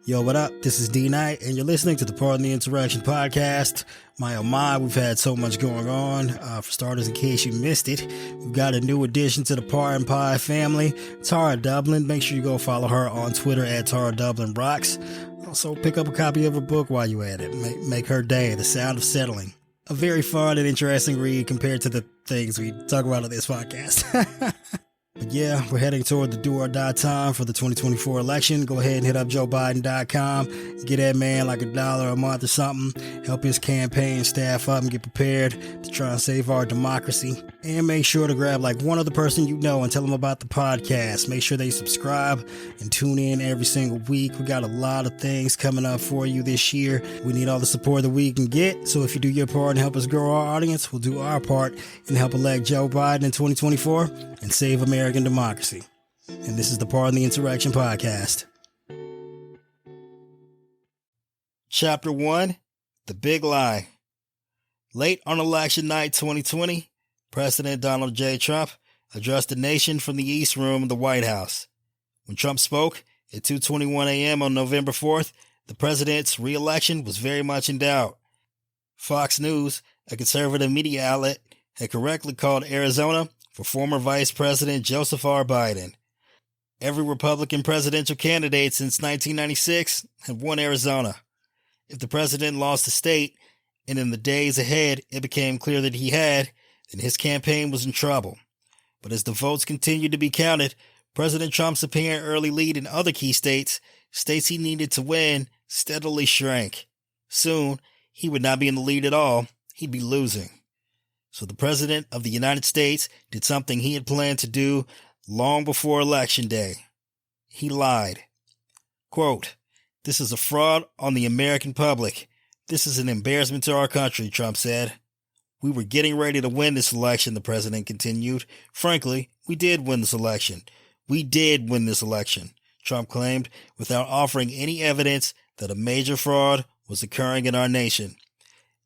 Yo, what up? This is D Knight, and you're listening to the Pardon the Interaction podcast. My oh my, we've had so much going on. For starters, in case you missed it, we've got a new addition to the Pardon Pie family, Tara Dublin. Make sure you go follow her on Twitter at Tara Dublin Rocks. Also, pick up a copy of her book while you're at it. Make her day, The Sound of Settling. A very fun and interesting read compared to the things we talk about on this podcast. But yeah, we're heading toward the do or die time for the 2024 election. Go ahead and hit up JoeBiden.com. Get that man like $1 a month or something. Help his campaign staff up and get prepared to try and save our democracy. And make sure to grab like one other person you know and tell them about the podcast. Make sure they subscribe and tune in every single week. We got a lot of things coming up for you this year. We need all the support that we can get. So if you do your part and help us grow our audience, we'll do our part and help elect Joe Biden in 2024 and save American democracy. And this is the Pardon the Interaction podcast. Chapter 1, The Big Lie. Late on election night 2020, President Donald J. Trump addressed the nation from the East Room of the White House. When Trump spoke at 2:21 a.m. on November 4th, the president's re-election was very much in doubt. Fox News, a conservative media outlet, had correctly called Arizona for former Vice President Joseph R. Biden. Every Republican presidential candidate since 1996 had won Arizona. If the president lost the state, and in the days ahead it became clear that he had, then his campaign was in trouble. But as the votes continued to be counted, President Trump's apparent early lead in other key states he needed to win, steadily shrank. Soon, he would not be in the lead at all. He'd be losing. So the President of the United States did something he had planned to do long before Election Day. He lied. Quote, "This is a fraud on the American public. This is an embarrassment to our country," Trump said. "We were getting ready to win this election," the president continued. "Frankly, we did win this election. We did win this election," Trump claimed, without offering any evidence that a major fraud was occurring in our nation.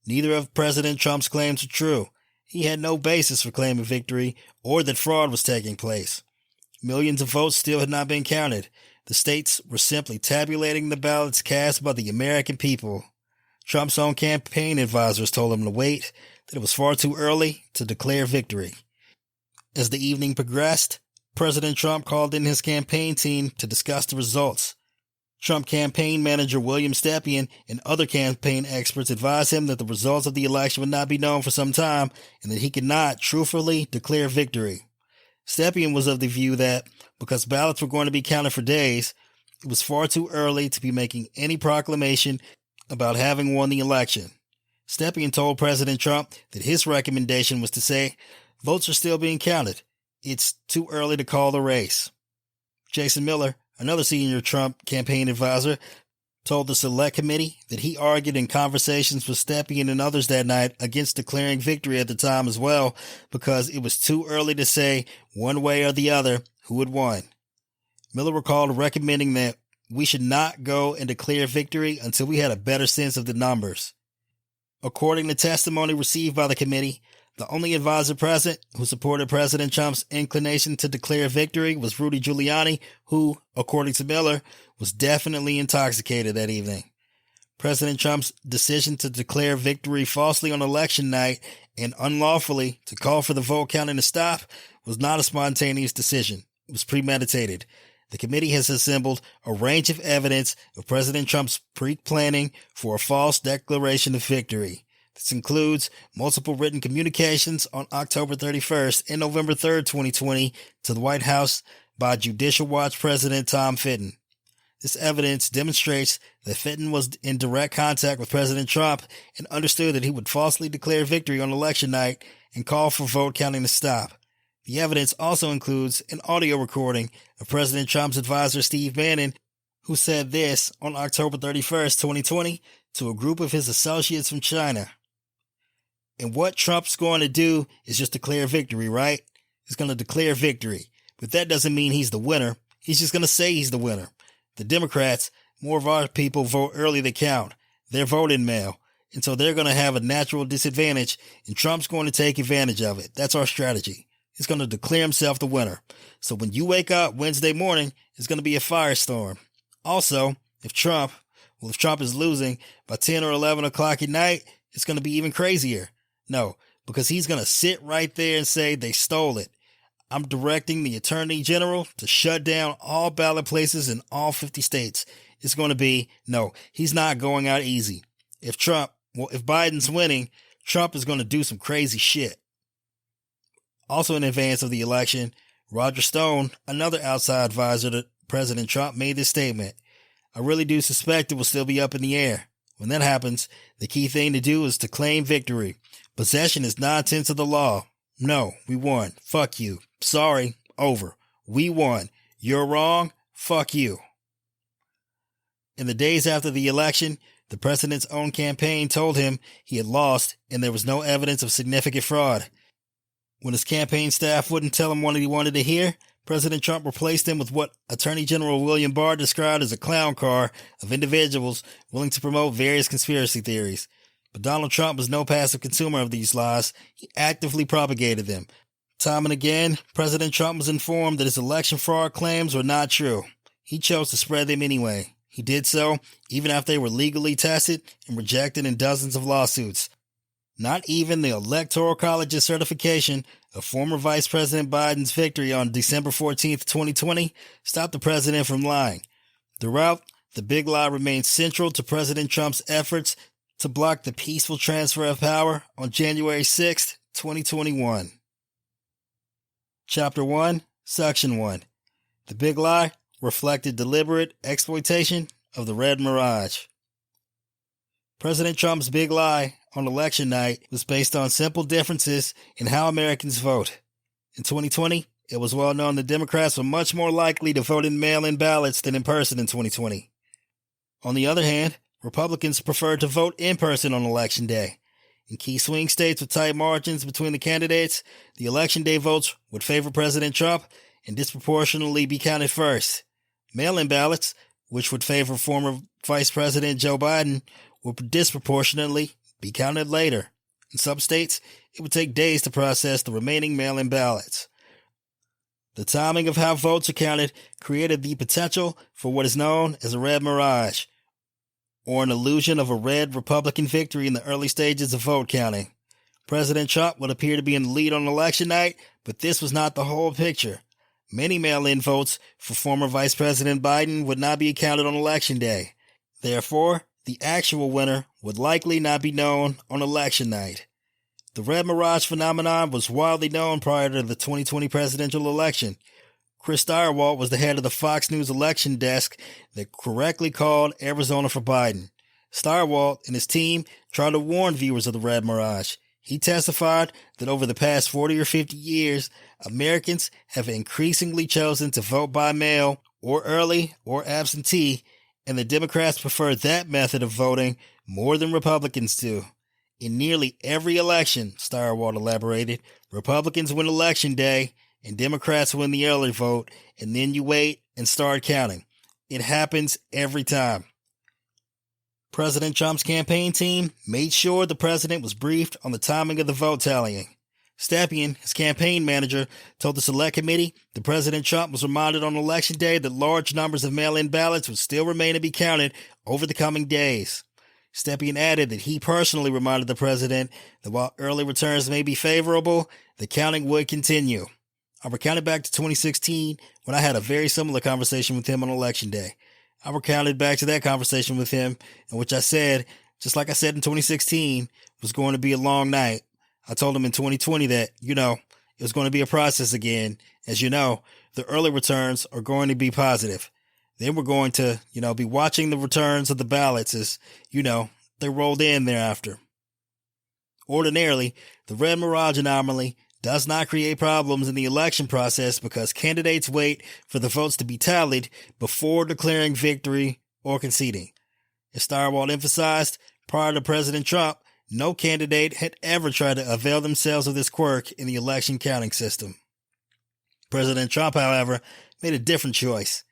Neither of President Trump's claims were true. He had no basis for claiming victory or that fraud was taking place. Millions of votes still had not been counted. The states were simply tabulating the ballots cast by the American people. Trump's own campaign advisors told him to wait, that it was far too early to declare victory. As the evening progressed, President Trump called in his campaign team to discuss the results. Trump campaign manager William Stepien and other campaign experts advised him that the results of the election would not be known for some time and that he could not truthfully declare victory. Stepien was of the view that, because ballots were going to be counted for days, it was far too early to be making any proclamation about having won the election. Stepien told President Trump that his recommendation was to say, "Votes are still being counted. It's too early to call the race." Jason Miller, another senior Trump campaign advisor, told the Select Committee that he argued in conversations with Stepien and others that night against declaring victory at the time as well, because it was too early to say one way or the other who had won. Miller recalled recommending that we should not go and declare victory until we had a better sense of the numbers. According to testimony received by the committee, the only advisor present who supported President Trump's inclination to declare victory was Rudy Giuliani, who, according to Miller, was definitely intoxicated that evening. President Trump's decision to declare victory falsely on election night and unlawfully to call for the vote counting to stop was not a spontaneous decision. It was premeditated. The committee has assembled a range of evidence of President Trump's pre-planning for a false declaration of victory. This includes multiple written communications on October 31st and November 3rd, 2020 to the White House by Judicial Watch President Tom Fitton. This evidence demonstrates that Fitton was in direct contact with President Trump and understood that he would falsely declare victory on election night and call for vote counting to stop. The evidence also includes an audio recording of President Trump's advisor Steve Bannon, who said this on October 31st, 2020 to a group of his associates from China. "And what Trump's going to do is just declare victory, right? He's going to declare victory. But that doesn't mean he's the winner. He's just going to say he's the winner. The Democrats, more of our people vote early to count. They're voting mail. And so they're going to have a natural disadvantage, and Trump's going to take advantage of it. That's our strategy. He's going to declare himself the winner. So when you wake up Wednesday morning, it's going to be a firestorm. Also, If Trump is losing by 10 or 11 o'clock at night, it's going to be even crazier. No, because he's going to sit right there and say they stole it. I'm directing the Attorney General to shut down all ballot places in all 50 states. It's going to be, no, he's not going out easy. If Biden's winning, Trump is going to do some crazy shit. Also in advance of the election, Roger Stone, another outside advisor to President Trump, made this statement. I really do suspect it will still be up in the air. When that happens, the key thing to do is to claim victory. Possession is 9/10 of the law. No, we won. Fuck you. Sorry. Over. We won. You're wrong. Fuck you. In the days after the election, the president's own campaign told him he had lost and there was no evidence of significant fraud. When his campaign staff wouldn't tell him what he wanted to hear, President Trump replaced him with what Attorney General William Barr described as a clown car of individuals willing to promote various conspiracy theories. But Donald Trump was no passive consumer of these lies. He actively propagated them. Time and again, President Trump was informed that his election fraud claims were not true. He chose to spread them anyway. He did so even after they were legally tested and rejected in dozens of lawsuits. Not even the Electoral College's certification of former Vice President Biden's victory on December 14th, 2020, stopped the president from lying. Throughout, the big lie remained central to President Trump's efforts to block the peaceful transfer of power on January 6th, 2021. Chapter 1, Section 1. The big lie reflected deliberate exploitation of the red mirage. President Trump's big lie on election night was based on simple differences in how Americans vote. In 2020, it was well known that Democrats were much more likely to vote in mail-in ballots than in person in 2020. On the other hand, Republicans preferred to vote in person on Election Day. In key swing states with tight margins between the candidates, the Election Day votes would favor President Trump and disproportionately be counted first. Mail-in ballots, which would favor former Vice President Joe Biden, would disproportionately be counted later. In some states, it would take days to process the remaining mail-in ballots. The timing of how votes are counted created the potential for what is known as a red mirage, or an illusion of a red Republican victory in the early stages of vote counting. President Trump would appear to be in the lead on election night, but this was not the whole picture. Many mail-in votes for former Vice President Biden would not be counted on Election Day. Therefore, the actual winner would likely not be known on election night. The red mirage phenomenon was widely known prior to the 2020 presidential election. Chris Stirewalt was the head of the Fox News election desk that correctly called Arizona for Biden. Stirewalt and his team tried to warn viewers of the red mirage. He testified that over the past 40 or 50 years, Americans have increasingly chosen to vote by mail or early or absentee, and the Democrats prefer that method of voting more than Republicans do. In nearly every election, Stirewalt elaborated, Republicans win Election Day and Democrats win the early vote, and then you wait and start counting. It happens every time. President Trump's campaign team made sure the president was briefed on the timing of the vote tallying. Stepien, his campaign manager, told the Select Committee that President Trump was reminded on Election Day that large numbers of mail-in ballots would still remain to be counted over the coming days. Stepien added that he personally reminded the president that while early returns may be favorable, the counting would continue. I recounted back to 2016 when I had a very similar conversation with him on Election Day. I recounted back to that conversation with him in which I said, just like I said in 2016, it was going to be a long night. I told him in 2020 that, it was going to be a process again. As you know, the early returns are going to be positive. Then we're going to, be watching the returns of the ballots as, they rolled in thereafter. Ordinarily, the red mirage anomaly does not create problems in the election process because candidates wait for the votes to be tallied before declaring victory or conceding. As Stirewalt emphasized, prior to President Trump, no candidate had ever tried to avail themselves of this quirk in the election counting system. President Trump, however, made a different choice.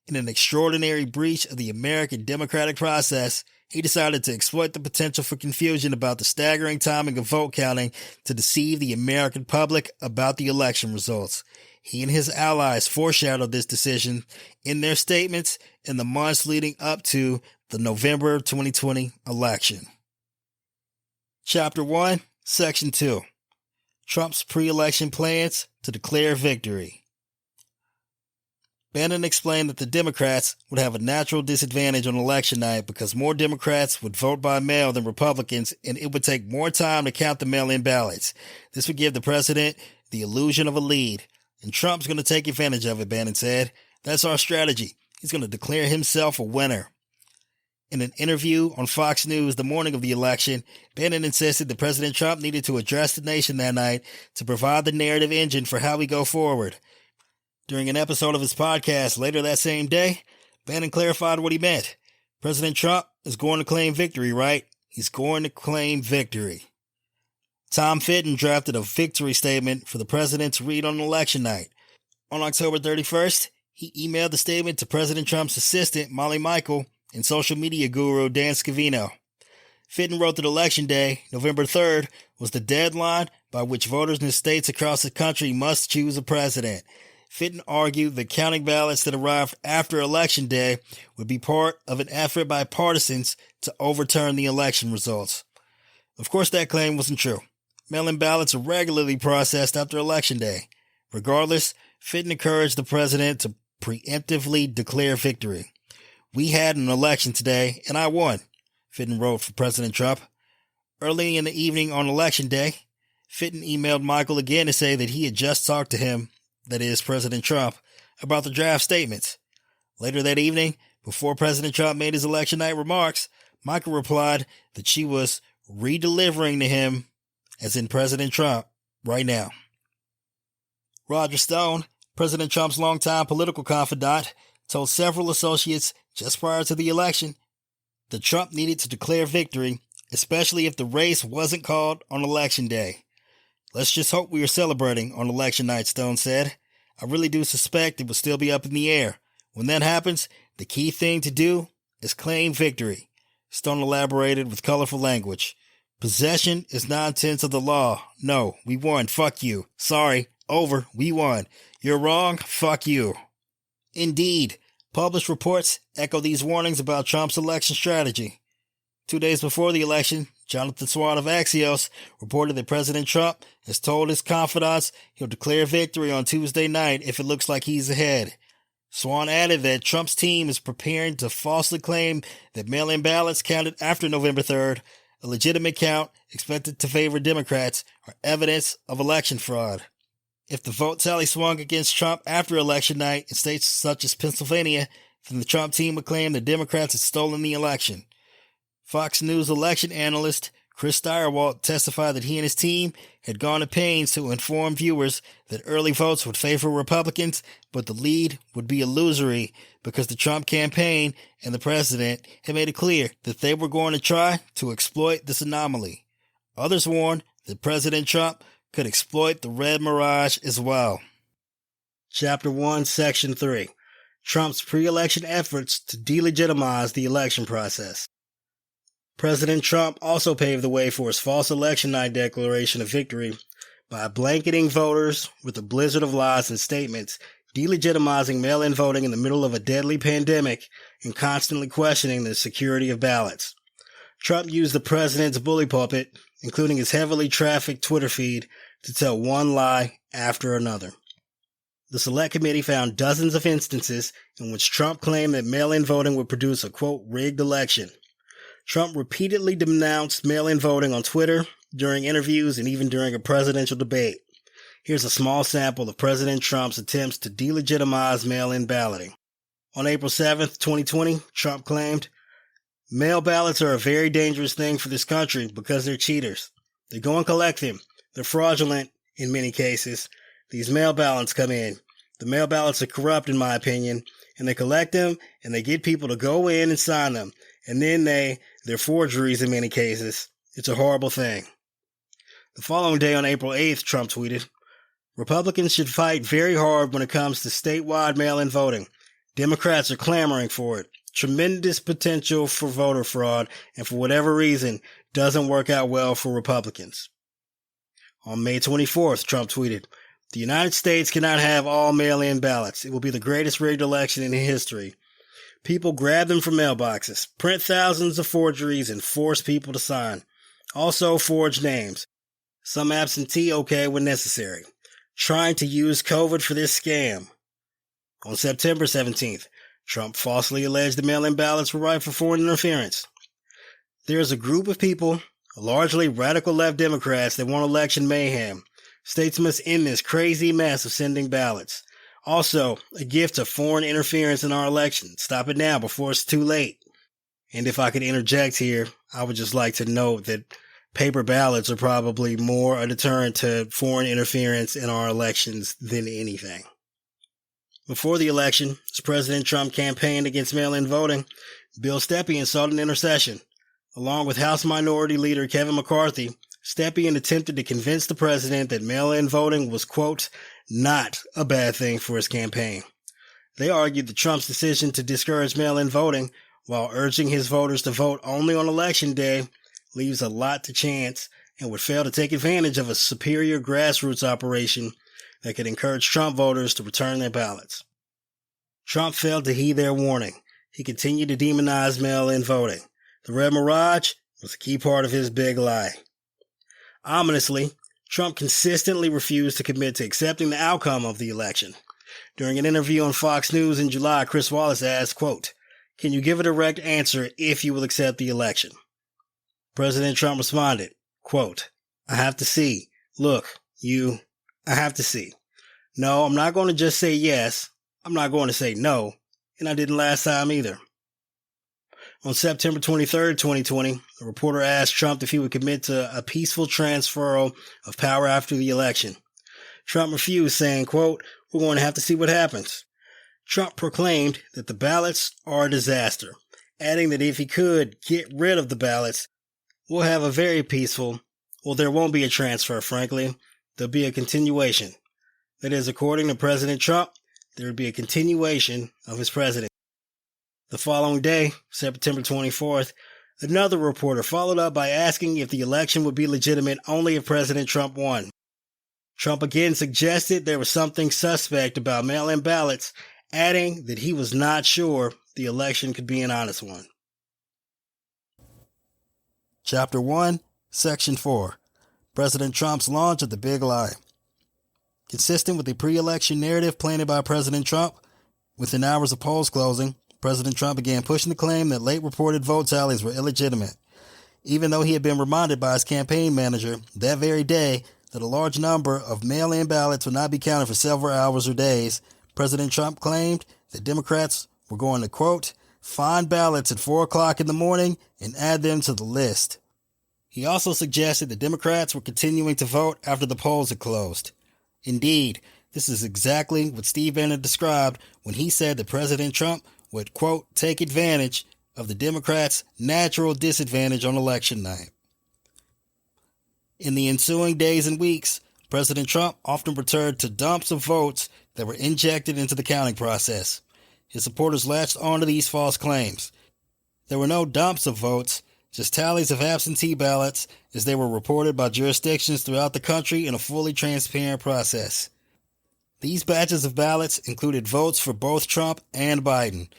In an extraordinary breach of the American democratic process, he decided to exploit the potential for confusion about the staggering timing of vote counting to deceive the American public about the election results. he and his allies foreshadowed this decision in their statements in the months leading up to the November 2020 election. Chapter 1, Section 2. Trump's pre-election plans to declare victory. Bannon explained that the Democrats would have a natural disadvantage on election night because more Democrats would vote by mail than Republicans, and it would take more time to count the mail-in ballots. This would give the president the illusion of a lead, and Trump's going to take advantage of it, Bannon said. That's our strategy. He's going to declare himself a winner. In an interview on Fox News the morning of the election, Bannon insisted that President Trump needed to address the nation that night to provide the narrative engine for how we go forward. During an episode of his podcast later that same day, Bannon clarified what he meant. President Trump is going to claim victory, right? He's going to claim victory. Tom Fitton drafted a victory statement for the president to read on election night. On October 31st, he emailed the statement to President Trump's assistant, Molly Michael, and social media guru Dan Scavino. Fitton wrote that Election Day, November 3rd, was the deadline by which voters in states across the country must choose a president. Fitton argued that counting ballots that arrived after Election Day would be part of an effort by partisans to overturn the election results. Of course, that claim wasn't true. Mail-in ballots are regularly processed after Election Day. Regardless, Fitton encouraged the president to preemptively declare victory. We had an election today, and I won, Fitton wrote for President Trump. Early in the evening on Election Day, Fitton emailed Michael again to say that he had just talked to him, that is, President Trump, about the draft statements. Later that evening, before President Trump made his election night remarks, Michael replied that she was redelivering to him, as in President Trump, right now. Roger Stone, President Trump's longtime political confidant, told several associates just prior to the election that Trump needed to declare victory, especially if the race wasn't called on Election Day. Let's just hope we are celebrating on election night, Stone said. I really do suspect it will still be up in the air. When that happens, the key thing to do is claim victory. Stone elaborated with colorful language. Possession is 9/10 of the law. No, we won. Fuck you. Sorry. Over. We won. You're wrong. Fuck you. Indeed, published reports echo these warnings about Trump's election strategy. 2 days before the election, Jonathan Swan of Axios reported that President Trump has told his confidants he'll declare victory on Tuesday night if it looks like he's ahead. Swan added that Trump's team is preparing to falsely claim that mail-in ballots counted after November 3rd, a legitimate count expected to favor Democrats, are evidence of election fraud. If the vote tally swung against Trump after election night in states such as Pennsylvania, then the Trump team would claim the Democrats had stolen the election. Fox News election analyst Chris Stirewalt testified that he and his team had gone to pains to inform viewers that early votes would favor Republicans, but the lead would be illusory because the Trump campaign and the president had made it clear that they were going to try to exploit this anomaly. Others warned that President Trump could exploit the red mirage as well. Chapter 1, Section 3. Trump's pre-election efforts to delegitimize the election process. President Trump also paved the way for his false election night declaration of victory by blanketing voters with a blizzard of lies and statements, delegitimizing mail-in voting in the middle of a deadly pandemic, and constantly questioning the security of ballots. Trump used the president's bully pulpit, including his heavily trafficked Twitter feed, to tell one lie after another. The Select Committee found dozens of instances in which Trump claimed that mail-in voting would produce a, quote, rigged election. Trump repeatedly denounced mail-in voting on Twitter, during interviews, and even during a presidential debate. Here's a small sample of President Trump's attempts to delegitimize mail-in balloting. On April 7th, 2020, Trump claimed, "Mail ballots are a very dangerous thing for this country because they're cheaters. They go and collect them. They're fraudulent in many cases. These mail ballots come in. The mail ballots are corrupt, in my opinion, and they collect them, and they get people to go in and sign them. And then they're forgeries in many cases. It's a horrible thing." The following day, on April 8th, Trump tweeted, "Republicans should fight very hard when it comes to statewide mail-in voting. Democrats are clamoring for it. Tremendous potential for voter fraud, and for whatever reason, doesn't work out well for Republicans." On May 24th, Trump tweeted, The United States cannot have all mail-in ballots. It will be the greatest rigged election in history. People grab them from mailboxes, print thousands of forgeries, and force people to sign. Also forge names. Some absentee okay when necessary. Trying to use COVID for this scam. On September 17th, Trump falsely alleged the mail-in ballots were ripe for foreign interference. There is a group of people, largely radical left Democrats, that want election mayhem. States must end this crazy mess of sending ballots. Also, a gift of foreign interference in our election. Stop it now before it's too late. And if I could interject here, I would just like to note that paper ballots are probably more a deterrent to foreign interference in our elections than anything. Before the election, as President Trump campaigned against mail-in voting, Bill Stepien sought an intercession. Along with House Minority Leader Kevin McCarthy, Stepien attempted to convince the president that mail-in voting was, quote, not a bad thing for his campaign. They argued that Trump's decision to discourage mail-in voting, while urging his voters to vote only on Election Day, leaves a lot to chance and would fail to take advantage of a superior grassroots operation that could encourage Trump voters to return their ballots. Trump failed to heed their warning. He continued to demonize mail-in voting. The Red Mirage was a key part of his big lie. Ominously, Trump consistently refused to commit to accepting the outcome of the election. During an interview on Fox News in July, Chris Wallace asked, quote, "Can you give a direct answer if you will accept the election?" President Trump responded, quote, "I have to see. Look, I have to see. No, I'm not going to just say yes. I'm not going to say no. And I didn't last time either." On September 23, 2020, a reporter asked Trump if he would commit to a peaceful transfer of power after the election. Trump refused, saying, quote, "We're going to have to see what happens." Trump proclaimed that the ballots are a disaster, adding that if he could get rid of the ballots, we'll have a very peaceful, there won't be a transfer, frankly. There'll be a continuation. That is, according to President Trump, there would be a continuation of his presidency. The following day, September 24th, another reporter followed up by asking if the election would be legitimate only if President Trump won. Trump again suggested there was something suspect about mail-in ballots, adding that he was not sure the election could be an honest one. Chapter 1, Section 4. President Trump's launch of the big lie. Consistent with the pre-election narrative planted by President Trump, within hours of polls closing, President Trump began pushing the claim that late reported vote tallies were illegitimate, even though he had been reminded by his campaign manager that very day that a large number of mail-in ballots would not be counted for several hours or days. President Trump claimed that Democrats were going to, quote, find ballots at 4 o'clock in the morning and add them to the list. He also suggested that Democrats were continuing to vote after the polls had closed. Indeed, this is exactly what Steve Bannon described when he said that President Trump would, quote, take advantage of the Democrats' natural disadvantage on election night. In the ensuing days and weeks, President Trump often returned to dumps of votes that were injected into the counting process. His supporters latched onto these false claims. There were no dumps of votes, just tallies of absentee ballots as they were reported by jurisdictions throughout the country in a fully transparent process. These batches of ballots included votes for both Trump and Biden.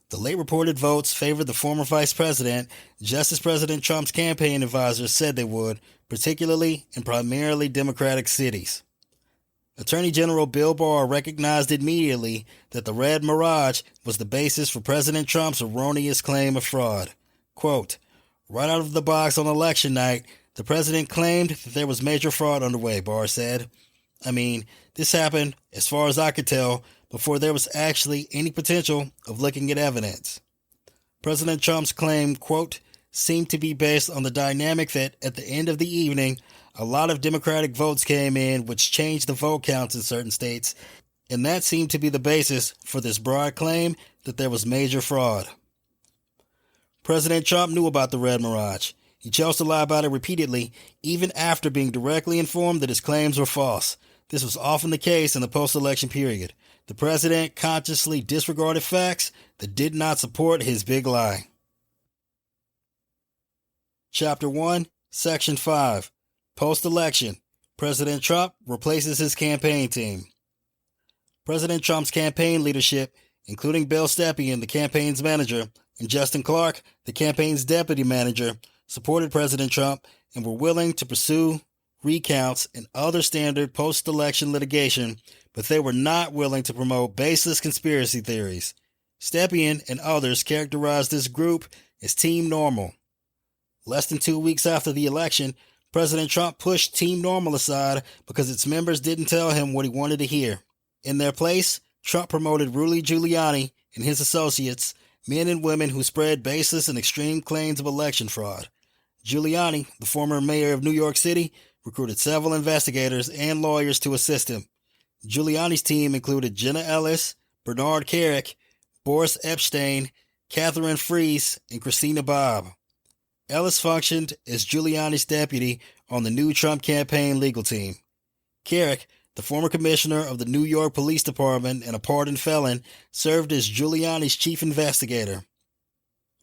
The late reported votes favored the former vice president, just as President Trump's campaign advisors said they would, particularly in primarily Democratic cities. Attorney General Bill Barr recognized immediately that the Red Mirage was the basis for President Trump's erroneous claim of fraud. Quote, right out of the box on election night, the president claimed that there was major fraud underway, Barr said. I mean, this happened, as far as I could tell, before there was actually any potential of looking at evidence. President Trump's claim, quote, seemed to be based on the dynamic that at the end of the evening, a lot of Democratic votes came in which changed the vote counts in certain states, and that seemed to be the basis for this broad claim that there was major fraud. President Trump knew about the Red Mirage. He chose to lie about it repeatedly, even after being directly informed that his claims were false. This was often the case in the post-election period. The president consciously disregarded facts that did not support his big lie. Chapter 1, Section 5. Post-election. President Trump replaces his campaign team. President Trump's campaign leadership, including Bill Stepien, the campaign's manager, and Justin Clark, the campaign's deputy manager, supported President Trump and were willing to pursue recounts and other standard post-election litigation, but they were not willing to promote baseless conspiracy theories. Stepien and others characterized this group as Team Normal. Less than 2 weeks after the election, President Trump pushed Team Normal aside because its members didn't tell him what he wanted to hear. In their place, Trump promoted Rudy Giuliani and his associates, men and women who spread baseless and extreme claims of election fraud. Giuliani, the former mayor of New York City, recruited several investigators and lawyers to assist him. Giuliani's team included Jenna Ellis, Bernard Kerik, Boris Epshteyn, Catherine Fries, and Christina Bobb. Ellis functioned as Giuliani's deputy on the new Trump campaign legal team. Kerik, the former commissioner of the New York Police Department and a pardoned felon, served as Giuliani's chief investigator.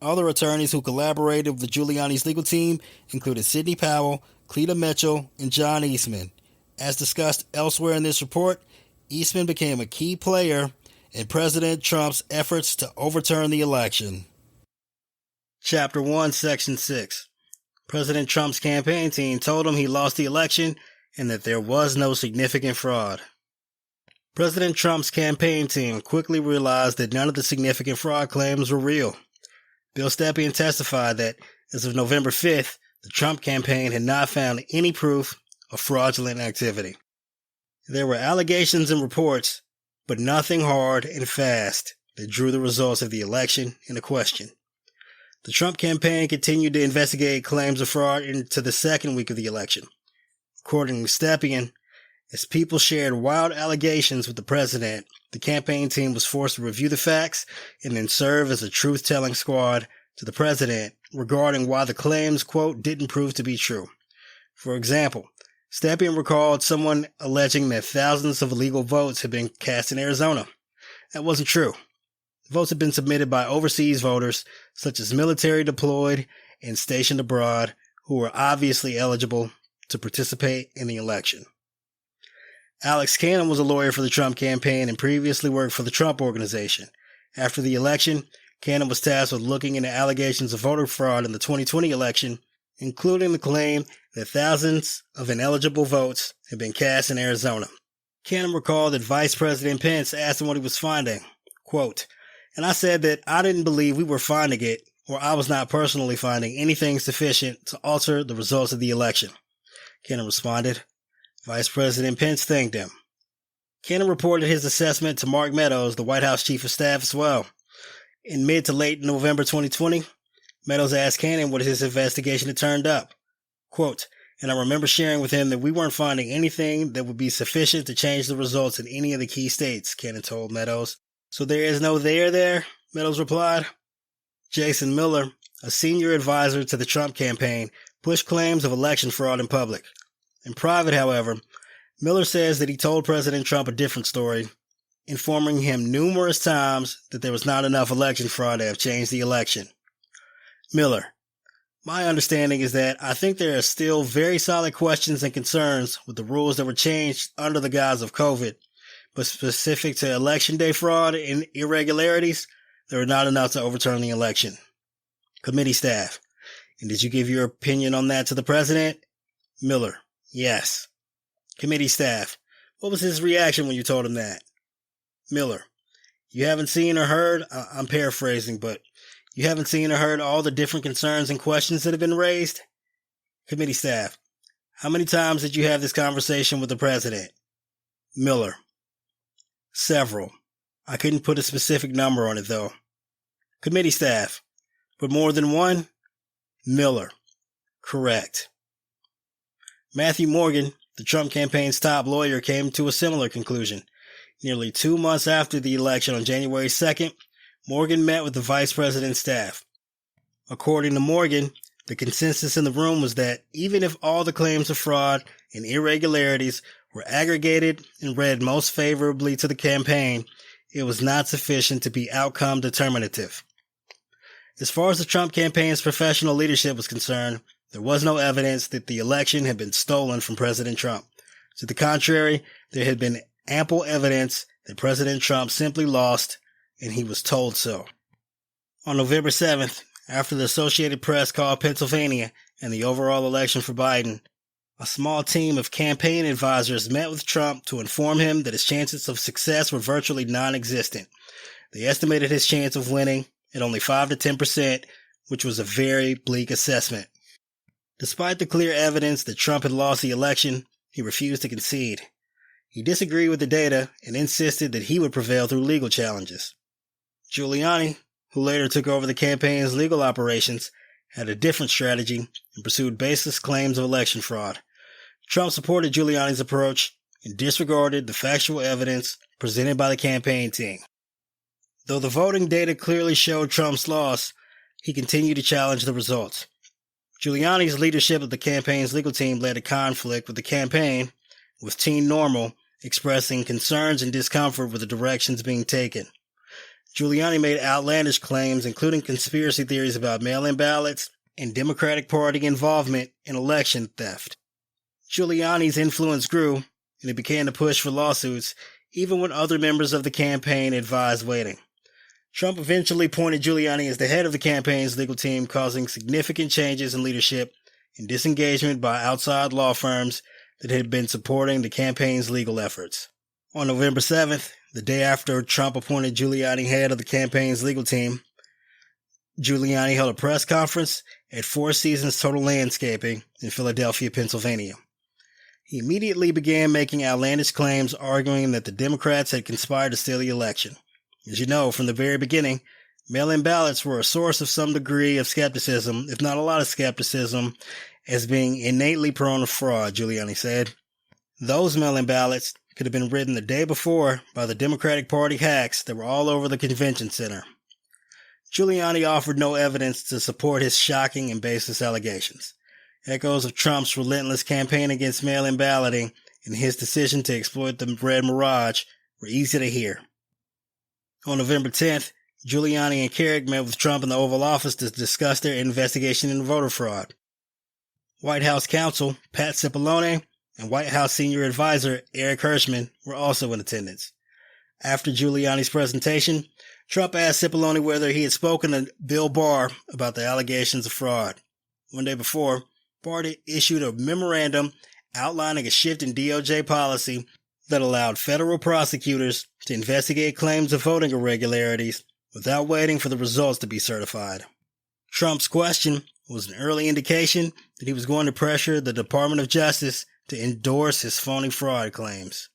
Other attorneys who collaborated with Giuliani's legal team included Sidney Powell, Cleta Mitchell, and John Eastman. As discussed elsewhere in this report, Eastman became a key player in President Trump's efforts to overturn the election. Chapter 1, Section 6. President Trump's campaign team told him he lost the election and that there was no significant fraud. President Trump's campaign team quickly realized that none of the significant fraud claims were real. Bill Stepien testified that, as of November 5th, the Trump campaign had not found any proof of fraudulent activity. There were allegations and reports, but nothing hard and fast that drew the results of the election into question. The Trump campaign continued to investigate claims of fraud into the second week of the election. According to Stepien, as people shared wild allegations with the president, the campaign team was forced to review the facts and then serve as a truth-telling squad to the president regarding why the claims, quote, didn't prove to be true. For example, Stepien recalled someone alleging that thousands of illegal votes had been cast in Arizona. That wasn't true. The votes had been submitted by overseas voters, such as military deployed and stationed abroad, who were obviously eligible to participate in the election. Alex Cannon was a lawyer for the Trump campaign and previously worked for the Trump Organization. After the election, Cannon was tasked with looking into allegations of voter fraud in the 2020 election, including the claim that thousands of ineligible votes had been cast in Arizona. Cannon recalled that Vice President Pence asked him what he was finding. Quote, "And I said that I didn't believe we were finding it, or I was not personally finding anything sufficient to alter the results of the election." Cannon responded. Vice President Pence thanked him. Cannon reported his assessment to Mark Meadows, the White House Chief of Staff, as well. In mid to late November 2020, Meadows asked Cannon what his investigation had turned up. Quote, "And I remember sharing with him that we weren't finding anything that would be sufficient to change the results in any of the key states," Cannon told Meadows. "So there is no there," Meadows replied. Jason Miller, a senior advisor to the Trump campaign, pushed claims of election fraud in public. In private, however, Miller says that he told President Trump a different story, informing him numerous times that there was not enough election fraud to have changed the election. Miller, "My understanding is that I think there are still very solid questions and concerns with the rules that were changed under the guise of COVID, but specific to election day fraud and irregularities, there are not enough to overturn the election." Committee staff, "And did you give your opinion on that to the president?" Miller, "Yes." Committee staff, "What was his reaction when you told him that?" Miller, "You haven't seen or heard," I'm paraphrasing, but "you haven't seen or heard all the different concerns and questions that have been raised?" Committee staff, "How many times did you have this conversation with the president?" Miller, "Several. I couldn't put a specific number on it, though." Committee staff, "But more than one?" Miller, "Correct." Matthew Morgan, the Trump campaign's top lawyer, came to a similar conclusion. Nearly 2 months after the election on January 2nd, Morgan met with the vice president's staff. According to Morgan, the consensus in the room was that even if all the claims of fraud and irregularities were aggregated and read most favorably to the campaign, it was not sufficient to be outcome determinative. As far as the Trump campaign's professional leadership was concerned, there was no evidence that the election had been stolen from President Trump. To the contrary, there had been ample evidence that President Trump simply lost, and he was told so. On November 7th, after the Associated Press called Pennsylvania and the overall election for Biden, a small team of campaign advisors met with Trump to inform him that his chances of success were virtually non-existent. They estimated his chance of winning at only 5 to 10%, which was a very bleak assessment. Despite the clear evidence that Trump had lost the election, he refused to concede. He disagreed with the data and insisted that he would prevail through legal challenges. Giuliani, who later took over the campaign's legal operations, had a different strategy and pursued baseless claims of election fraud. Trump supported Giuliani's approach and disregarded the factual evidence presented by the campaign team. Though the voting data clearly showed Trump's loss, he continued to challenge the results. Giuliani's leadership of the campaign's legal team led to conflict with the campaign, with Team Normal expressing concerns and discomfort with the directions being taken. Giuliani made outlandish claims, including conspiracy theories about mail-in ballots and Democratic Party involvement in election theft. Giuliani's influence grew, and he began to push for lawsuits, even when other members of the campaign advised waiting. Trump eventually appointed Giuliani as the head of the campaign's legal team, causing significant changes in leadership and disengagement by outside law firms that had been supporting the campaign's legal efforts. On November 7th, the day after Trump appointed Giuliani head of the campaign's legal team, Giuliani held a press conference at Four Seasons Total Landscaping in Philadelphia, Pennsylvania. He immediately began making outlandish claims, arguing that the Democrats had conspired to steal the election. As you know, from the very beginning, mail-in ballots were a source of some degree of skepticism, if not a lot of skepticism, as being innately prone to fraud, Giuliani said. Those mail-in ballots could have been written the day before by the Democratic Party hacks that were all over the convention center. Giuliani offered no evidence to support his shocking and baseless allegations. Echoes of Trump's relentless campaign against mail-in balloting and his decision to exploit the red mirage were easy to hear. On November 10th, Giuliani and Carrick met with Trump in the Oval Office to discuss their investigation into voter fraud. White House counsel Pat Cipollone and White House senior advisor Eric Hirschman were also in attendance. After Giuliani's presentation, Trump asked Cipollone whether he had spoken to Bill Barr about the allegations of fraud. One day before, Barr issued a memorandum outlining a shift in DOJ policy that allowed federal prosecutors to investigate claims of voting irregularities without waiting for the results to be certified. Trump's question was an early indication that he was going to pressure the Department of Justice to endorse his phony fraud claims.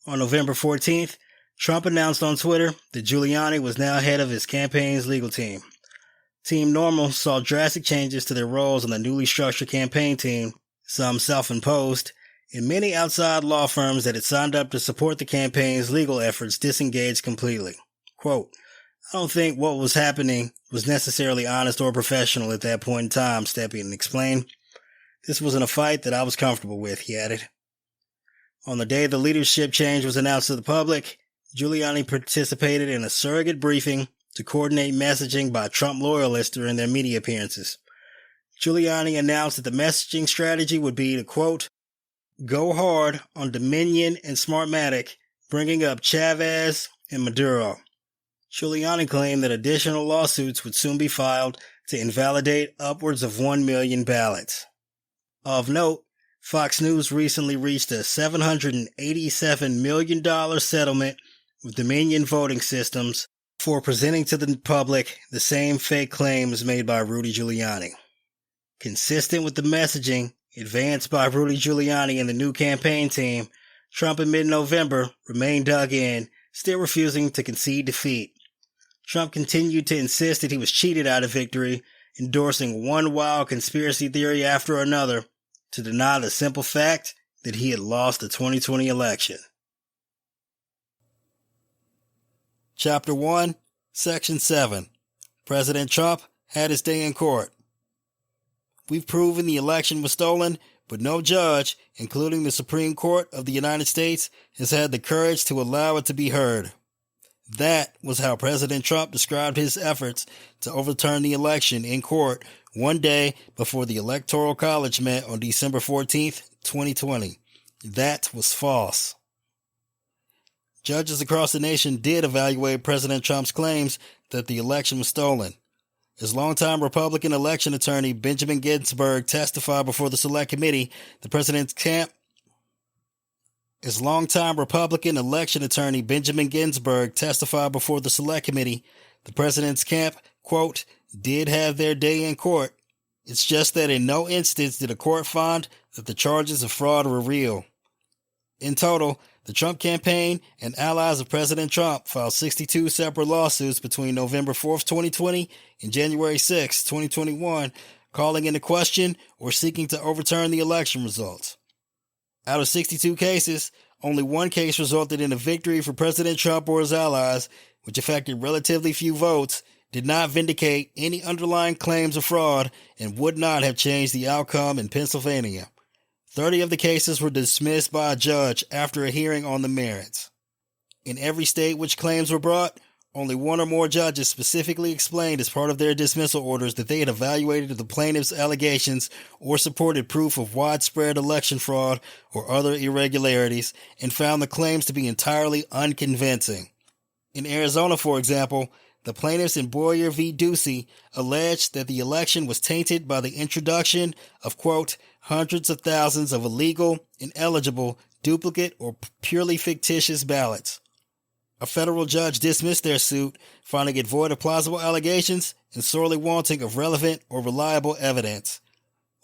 On November 14th, Trump announced on Twitter that Giuliani was now head of his campaign's legal team. Team Normal saw drastic changes to their roles on the newly structured campaign team, some self-imposed, and many outside law firms that had signed up to support the campaign's legal efforts disengaged completely. Quote, "I don't think what was happening was necessarily honest or professional at that point in time," Stepien explained. "This wasn't a fight that I was comfortable with," he added. On the day the leadership change was announced to the public, Giuliani participated in a surrogate briefing to coordinate messaging by Trump loyalists during their media appearances. Giuliani announced that the messaging strategy would be to, quote, "go hard on Dominion and Smartmatic, bringing up Chavez and Maduro." Giuliani claimed that additional lawsuits would soon be filed to invalidate upwards of 1 million ballots. Of note, Fox News recently reached a $787 million settlement with Dominion Voting Systems for presenting to the public the same fake claims made by Rudy Giuliani. Consistent with the messaging advanced by Rudy Giuliani and the new campaign team, Trump in mid-November remained dug in, still refusing to concede defeat. Trump continued to insist that he was cheated out of victory, endorsing one wild conspiracy theory after another to deny the simple fact that he had lost the 2020 election. Chapter 1, Section 7. President Trump had his day in court. We've proven the election was stolen, but no judge, including the Supreme Court of the United States, has had the courage to allow it to be heard. That was how President Trump described his efforts to overturn the election in court one day before the Electoral College met on December 14th, 2020. That was false. Judges across the nation did evaluate President Trump's claims that the election was stolen. As longtime Republican election attorney Benjamin Ginsburg testified before the Select Committee, the president's camp quote, did have their day in court. It's just that in no instance did a court find that the charges of fraud were real. In total, the Trump campaign and allies of President Trump filed 62 separate lawsuits between November 4th, 2020 and January 6, 2021, calling into question or seeking to overturn the election results. Out of 62 cases, only one case resulted in a victory for President Trump or his allies, which affected relatively few votes, did not vindicate any underlying claims of fraud, and would not have changed the outcome in Pennsylvania. 30 of the cases were dismissed by a judge after a hearing on the merits. In every state which claims were brought, only one or more judges specifically explained as part of their dismissal orders that they had evaluated the plaintiff's allegations or supported proof of widespread election fraud or other irregularities and found the claims to be entirely unconvincing. In Arizona, for example, the plaintiffs in Boyer v. Ducey alleged that the election was tainted by the introduction of, quote, hundreds of thousands of illegal, ineligible, duplicate, or purely fictitious ballots. A federal judge dismissed their suit, finding it void of plausible allegations and sorely wanting of relevant or reliable evidence.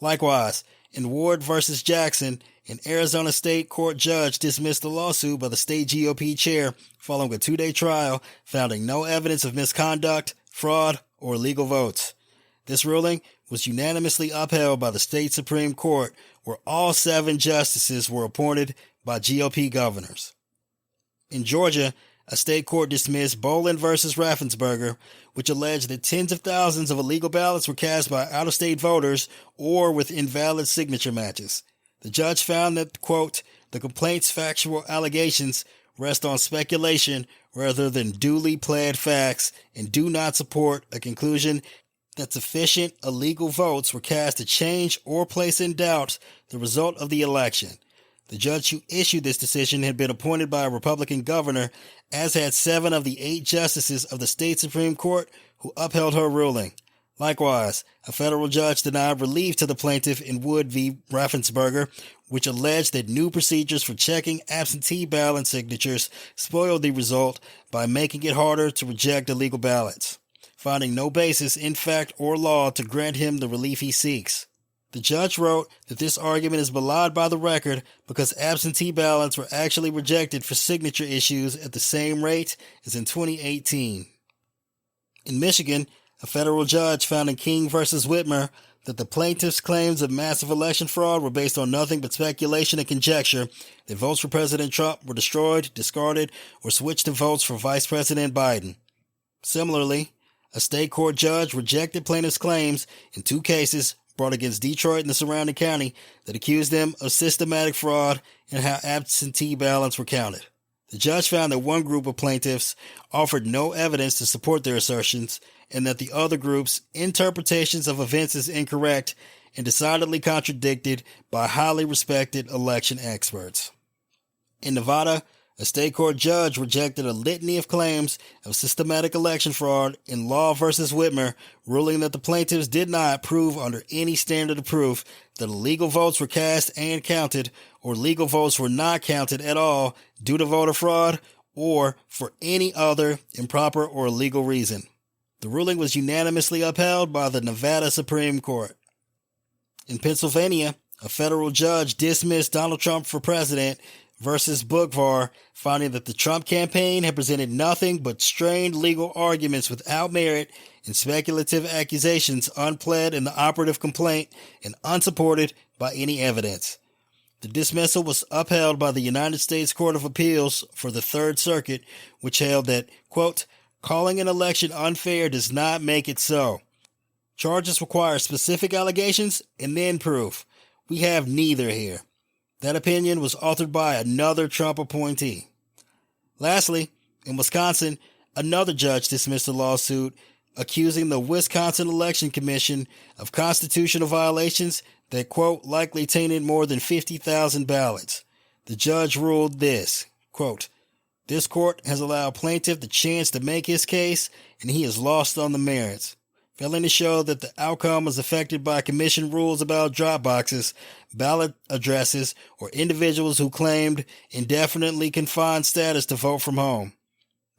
Likewise, in Ward v. Jackson, an Arizona state court judge dismissed the lawsuit by the state GOP chair following a 2-day trial, finding no evidence of misconduct, fraud, or illegal votes. This ruling was unanimously upheld by the state Supreme Court, where all 7 justices were appointed by GOP governors. In Georgia, a state court dismissed Bolin v. Raffensperger, which alleged that tens of thousands of illegal ballots were cast by out-of-state voters or with invalid signature matches. The judge found that, quote, the complaint's factual allegations rest on speculation rather than duly pled facts and do not support a conclusion that sufficient illegal votes were cast to change or place in doubt the result of the election. The judge who issued this decision had been appointed by a Republican governor, as had 7 of the 8 justices of the state Supreme Court who upheld her ruling. Likewise, a federal judge denied relief to the plaintiff in Wood v. Raffensperger, which alleged that new procedures for checking absentee ballot signatures spoiled the result by making it harder to reject illegal ballots, finding no basis in fact or law to grant him the relief he seeks. The judge wrote that this argument is belied by the record because absentee ballots were actually rejected for signature issues at the same rate as in 2018. In Michigan, a federal judge found in King v. Whitmer that the plaintiff's claims of massive election fraud were based on nothing but speculation and conjecture, that votes for President Trump were destroyed, discarded, or switched to votes for Vice President Biden. Similarly, a state court judge rejected plaintiffs' claims in 2 cases brought against Detroit and the surrounding county that accused them of systematic fraud in how absentee ballots were counted. The judge found that one group of plaintiffs offered no evidence to support their assertions and that the other group's interpretations of events is incorrect and decidedly contradicted by highly respected election experts. In Nevada, a state court judge rejected a litany of claims of systematic election fraud in Law v. Whitmer, ruling that the plaintiffs did not prove under any standard of proof that illegal votes were cast and counted, or legal votes were not counted at all due to voter fraud or for any other improper or illegal reason. The ruling was unanimously upheld by the Nevada Supreme Court. In Pennsylvania, a federal judge dismissed Donald Trump for president versus Bookvar, finding that the Trump campaign had presented nothing but strained legal arguments without merit and speculative accusations unpled in the operative complaint and unsupported by any evidence. The dismissal was upheld by the United States Court of Appeals for the Third Circuit, which held that, quote, calling an election unfair does not make it so. Charges require specific allegations and then proof. We have neither here. That opinion was authored by another Trump appointee. Lastly, in Wisconsin, another judge dismissed a lawsuit accusing the Wisconsin Election Commission of constitutional violations that, quote, likely tainted more than 50,000 ballots. The judge ruled this, quote, "This court has allowed plaintiff the chance to make his case, and he has lost on the merits, failing to show that the outcome was affected by commission rules about drop boxes, ballot addresses, or individuals who claimed indefinitely confined status to vote from home."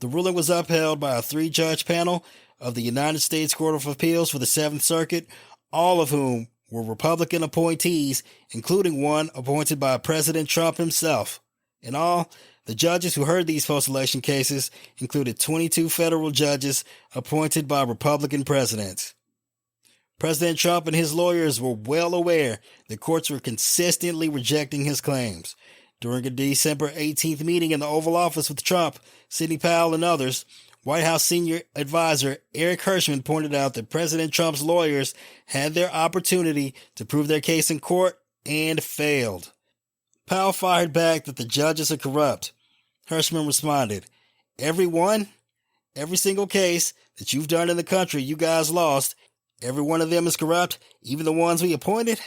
The ruling was upheld by a 3-judge panel of the United States Court of Appeals for the Seventh Circuit, all of whom were Republican appointees, including one appointed by President Trump himself. In all, the judges who heard these post-election cases included 22 federal judges appointed by Republican presidents. President Trump and his lawyers were well aware that courts were consistently rejecting his claims. During a December 18th meeting in the Oval Office with Trump, Sidney Powell, and others, White House senior advisor Eric Hirschman pointed out that President Trump's lawyers had their opportunity to prove their case in court and failed. Powell fired back that the judges are corrupt. Hirschman responded, "Every single case that you've done in the country, you guys lost. Every one of them is corrupt, even the ones we appointed?"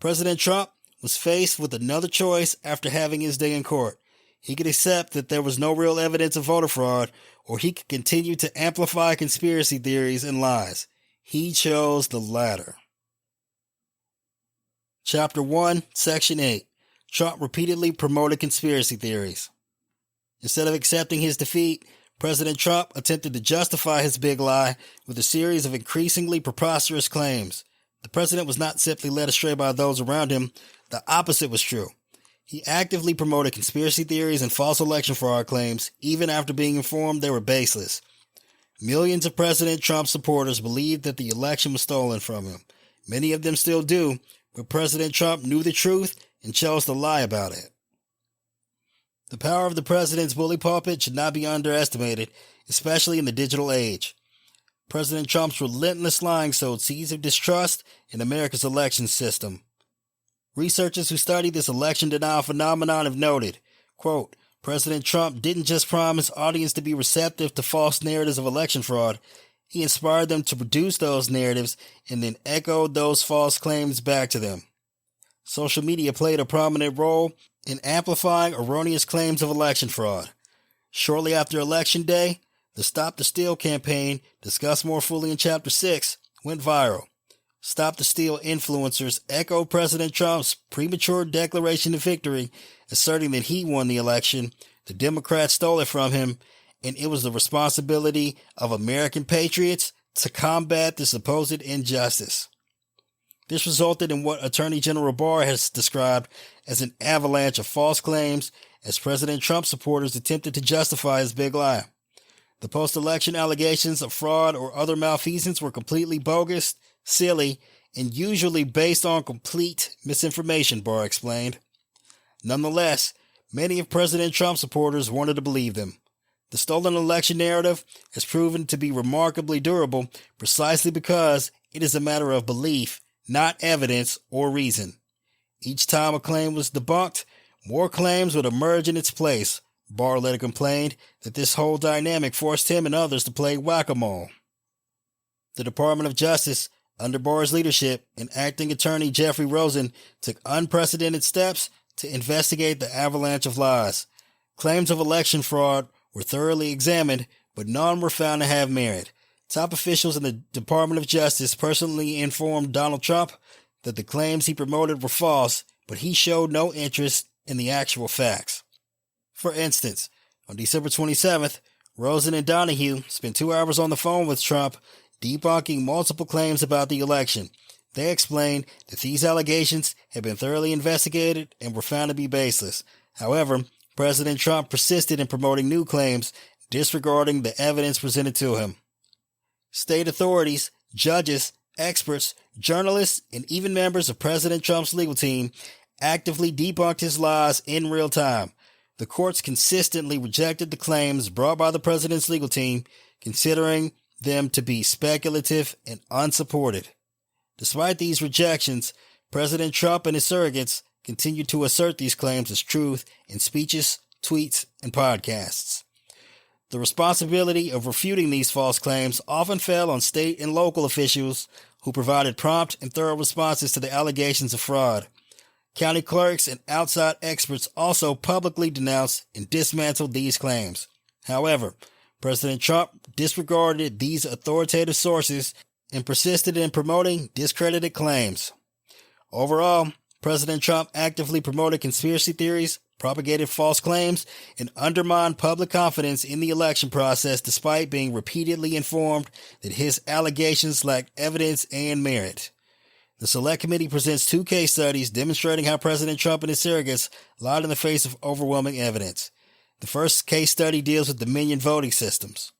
President Trump was faced with another choice after having his day in court. He could accept that there was no real evidence of voter fraud, or he could continue to amplify conspiracy theories and lies. He chose the latter. Chapter 1, Section 8. Trump repeatedly promoted conspiracy theories. Instead of accepting his defeat, President Trump attempted to justify his big lie with a series of increasingly preposterous claims. The president was not simply led astray by those around him. The opposite was true. He actively promoted conspiracy theories and false election fraud claims, even after being informed they were baseless. Millions of President Trump supporters believed that the election was stolen from him. Many of them still do, but President Trump knew the truth and chose to lie about it. The power of the president's bully pulpit should not be underestimated, especially in the digital age. President Trump's relentless lying sowed seeds of distrust in America's election system. Researchers who study this election denial phenomenon have noted, quote, "President Trump didn't just promise audience to be receptive to false narratives of election fraud. He inspired them to produce those narratives and then echoed those false claims back to them." Social media played a prominent role in amplifying erroneous claims of election fraud. Shortly after Election Day, the Stop the Steal campaign, discussed more fully in Chapter 6, went viral. Stop the Steal influencers echoed President Trump's premature declaration of victory, asserting that he won the election, the Democrats stole it from him, and it was the responsibility of American patriots to combat the supposed injustice. This resulted in what Attorney General Barr has described as an avalanche of false claims as President Trump supporters attempted to justify his big lie. The post-election allegations of fraud or other malfeasance were completely bogus, silly, and usually based on complete misinformation, Barr explained. Nonetheless, many of President Trump supporters wanted to believe them. The stolen election narrative has proven to be remarkably durable precisely because it is a matter of belief, not evidence or reason. Each time a claim was debunked, more claims would emerge in its place. Barr later complained that this whole dynamic forced him and others to play whack-a-mole. The Department of Justice, under Barr's leadership, and acting attorney Jeffrey Rosen took unprecedented steps to investigate the avalanche of lies. Claims of election fraud were thoroughly examined, but none were found to have merit. Top officials in the Department of Justice personally informed Donald Trump that the claims he promoted were false, but he showed no interest in the actual facts. For instance, on December 27th, Rosen and Donahue spent 2 hours on the phone with Trump, debunking multiple claims about the election. They explained that these allegations had been thoroughly investigated and were found to be baseless. However, President Trump persisted in promoting new claims, disregarding the evidence presented to him. State authorities, judges, experts, journalists, and even members of President Trump's legal team actively debunked his lies in real time. The courts consistently rejected the claims brought by the president's legal team, considering them to be speculative and unsupported. Despite these rejections, President Trump and his surrogates continued to assert these claims as truth in speeches, tweets, and podcasts. The responsibility of refuting these false claims often fell on state and local officials who provided prompt and thorough responses to the allegations of fraud. County clerks and outside experts also publicly denounced and dismantled these claims. However, President Trump disregarded these authoritative sources and persisted in promoting discredited claims. Overall, President Trump actively promoted conspiracy theories, propagated false claims, and undermined public confidence in the election process despite being repeatedly informed that his allegations lacked evidence and merit. The Select Committee presents 2 case studies demonstrating how President Trump and his surrogates lied in the face of overwhelming evidence. The first case study deals with Dominion voting systems.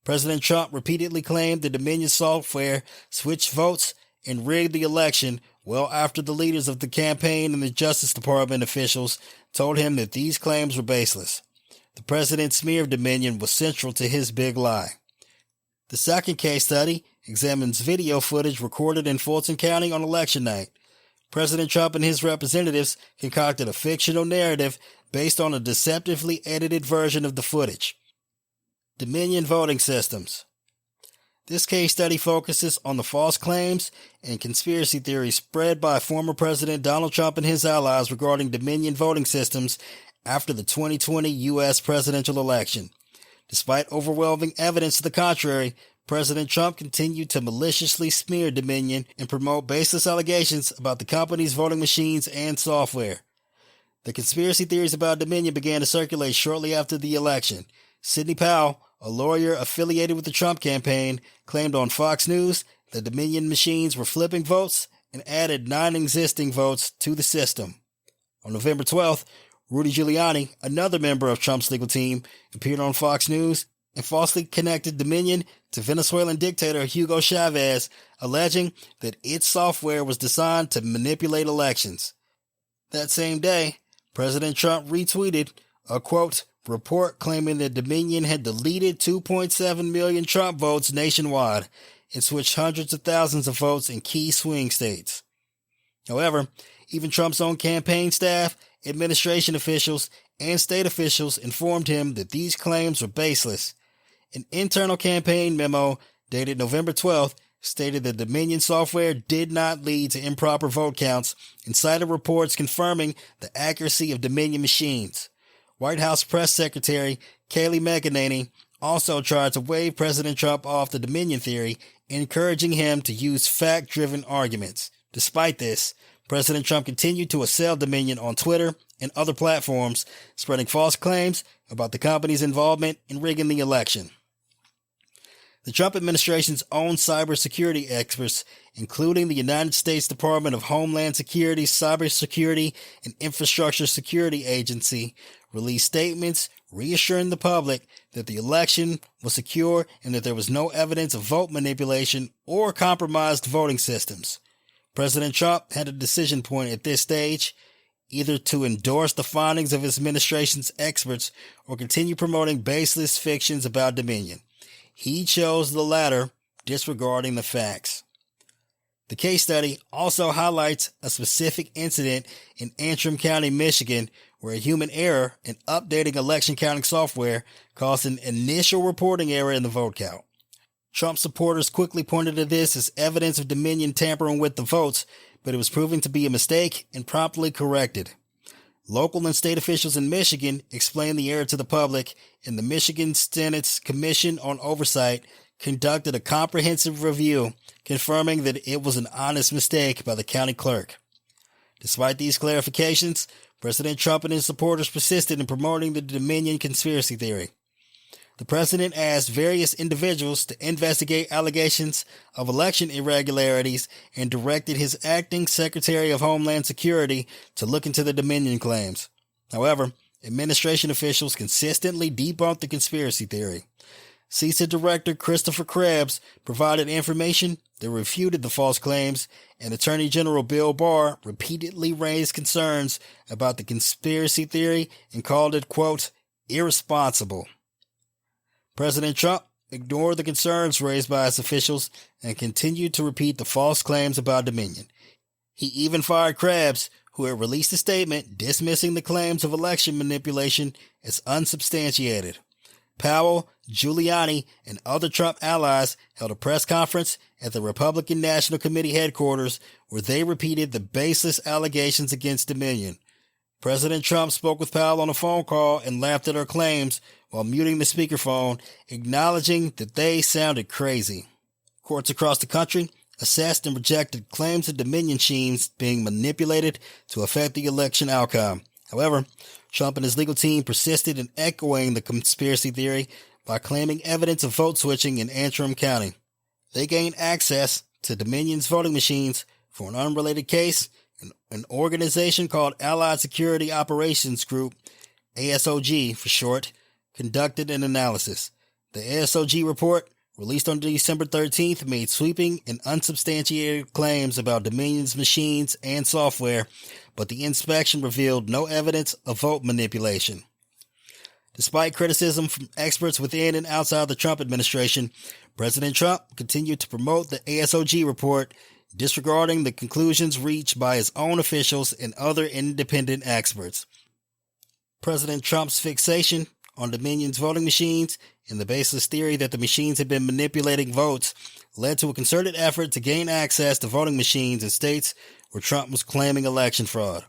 President Trump repeatedly claimed the Dominion software switched votes and rigged the election well after the leaders of the campaign and the Justice Department officials told him that these claims were baseless. The president's smear of Dominion was central to his big lie. The second case study examines video footage recorded in Fulton County on election night. President Trump and his representatives concocted a fictional narrative based on a deceptively edited version of the footage. Dominion voting systems. This case study focuses on the false claims and conspiracy theories spread by former President Donald Trump and his allies regarding Dominion voting systems after the 2020 U.S. presidential election. Despite overwhelming evidence to the contrary, President Trump continued to maliciously smear Dominion and promote baseless allegations about the company's voting machines and software. The conspiracy theories about Dominion began to circulate shortly after the election. Sidney Powell, a lawyer affiliated with the Trump campaign, claimed on Fox News that Dominion machines were flipping votes and added non-existing votes to the system. On November 12th, Rudy Giuliani, another member of Trump's legal team, appeared on Fox News and falsely connected Dominion to Venezuelan dictator Hugo Chavez, alleging that its software was designed to manipulate elections. That same day, President Trump retweeted a, quote, report claiming that Dominion had deleted 2.7 million Trump votes nationwide and switched hundreds of thousands of votes in key swing states. However, even Trump's own campaign staff, administration officials, and state officials informed him that these claims were baseless. An internal campaign memo dated November 12th stated that Dominion software did not lead to improper vote counts and cited reports confirming the accuracy of Dominion machines. White House Press Secretary Kayleigh McEnany also tried to wave President Trump off the Dominion theory, encouraging him to use fact-driven arguments. Despite this, President Trump continued to assail Dominion on Twitter and other platforms, spreading false claims about the company's involvement in rigging the election. The Trump administration's own cybersecurity experts, including the United States Department of Homeland Security's Cybersecurity and Infrastructure Security Agency, released statements reassuring the public that the election was secure and that there was no evidence of vote manipulation or compromised voting systems. President Trump had a decision point at this stage, either to endorse the findings of his administration's experts or continue promoting baseless fictions about Dominion. He chose the latter, disregarding the facts. The case study also highlights a specific incident in Antrim County, Michigan, where a human error in updating election counting software caused an initial reporting error in the vote count. Trump supporters quickly pointed to this as evidence of Dominion tampering with the votes, but it was proven to be a mistake and promptly corrected. Local and state officials in Michigan explained the error to the public, and the Michigan Senate's Commission on Oversight conducted a comprehensive review, confirming that it was an honest mistake by the county clerk. Despite these clarifications, President Trump and his supporters persisted in promoting the Dominion conspiracy theory. The president asked various individuals to investigate allegations of election irregularities and directed his acting Secretary of Homeland Security to look into the Dominion claims. However, administration officials consistently debunked the conspiracy theory. CISA Director Christopher Krebs provided information that refuted the false claims, and Attorney General Bill Barr repeatedly raised concerns about the conspiracy theory and called it, quote, irresponsible. President Trump ignored the concerns raised by his officials and continued to repeat the false claims about Dominion. He even fired Krebs, who had released a statement dismissing the claims of election manipulation as unsubstantiated. Powell, Giuliani, and other Trump allies held a press conference at the Republican National Committee headquarters where they repeated the baseless allegations against Dominion. President Trump spoke with Powell on a phone call and laughed at her claims while muting the speakerphone, acknowledging that they sounded crazy. Courts across the country assessed and rejected claims of Dominion schemes being manipulated to affect the election outcome. However, Trump and his legal team persisted in echoing the conspiracy theory by claiming evidence of vote switching in Antrim County. They gained access to Dominion's voting machines for an unrelated case. An organization called Allied Security Operations Group, ASOG for short, conducted an analysis. The ASOG report, released on December 13th, made sweeping and unsubstantiated claims about Dominion's machines and software, but the inspection revealed no evidence of vote manipulation. Despite criticism from experts within and outside the Trump administration, President Trump continued to promote the ASOG report, disregarding the conclusions reached by his own officials and other independent experts. President Trump's fixation on Dominion's voting machines and the baseless theory that the machines had been manipulating votes led to a concerted effort to gain access to voting machines in states where Trump was claiming election fraud.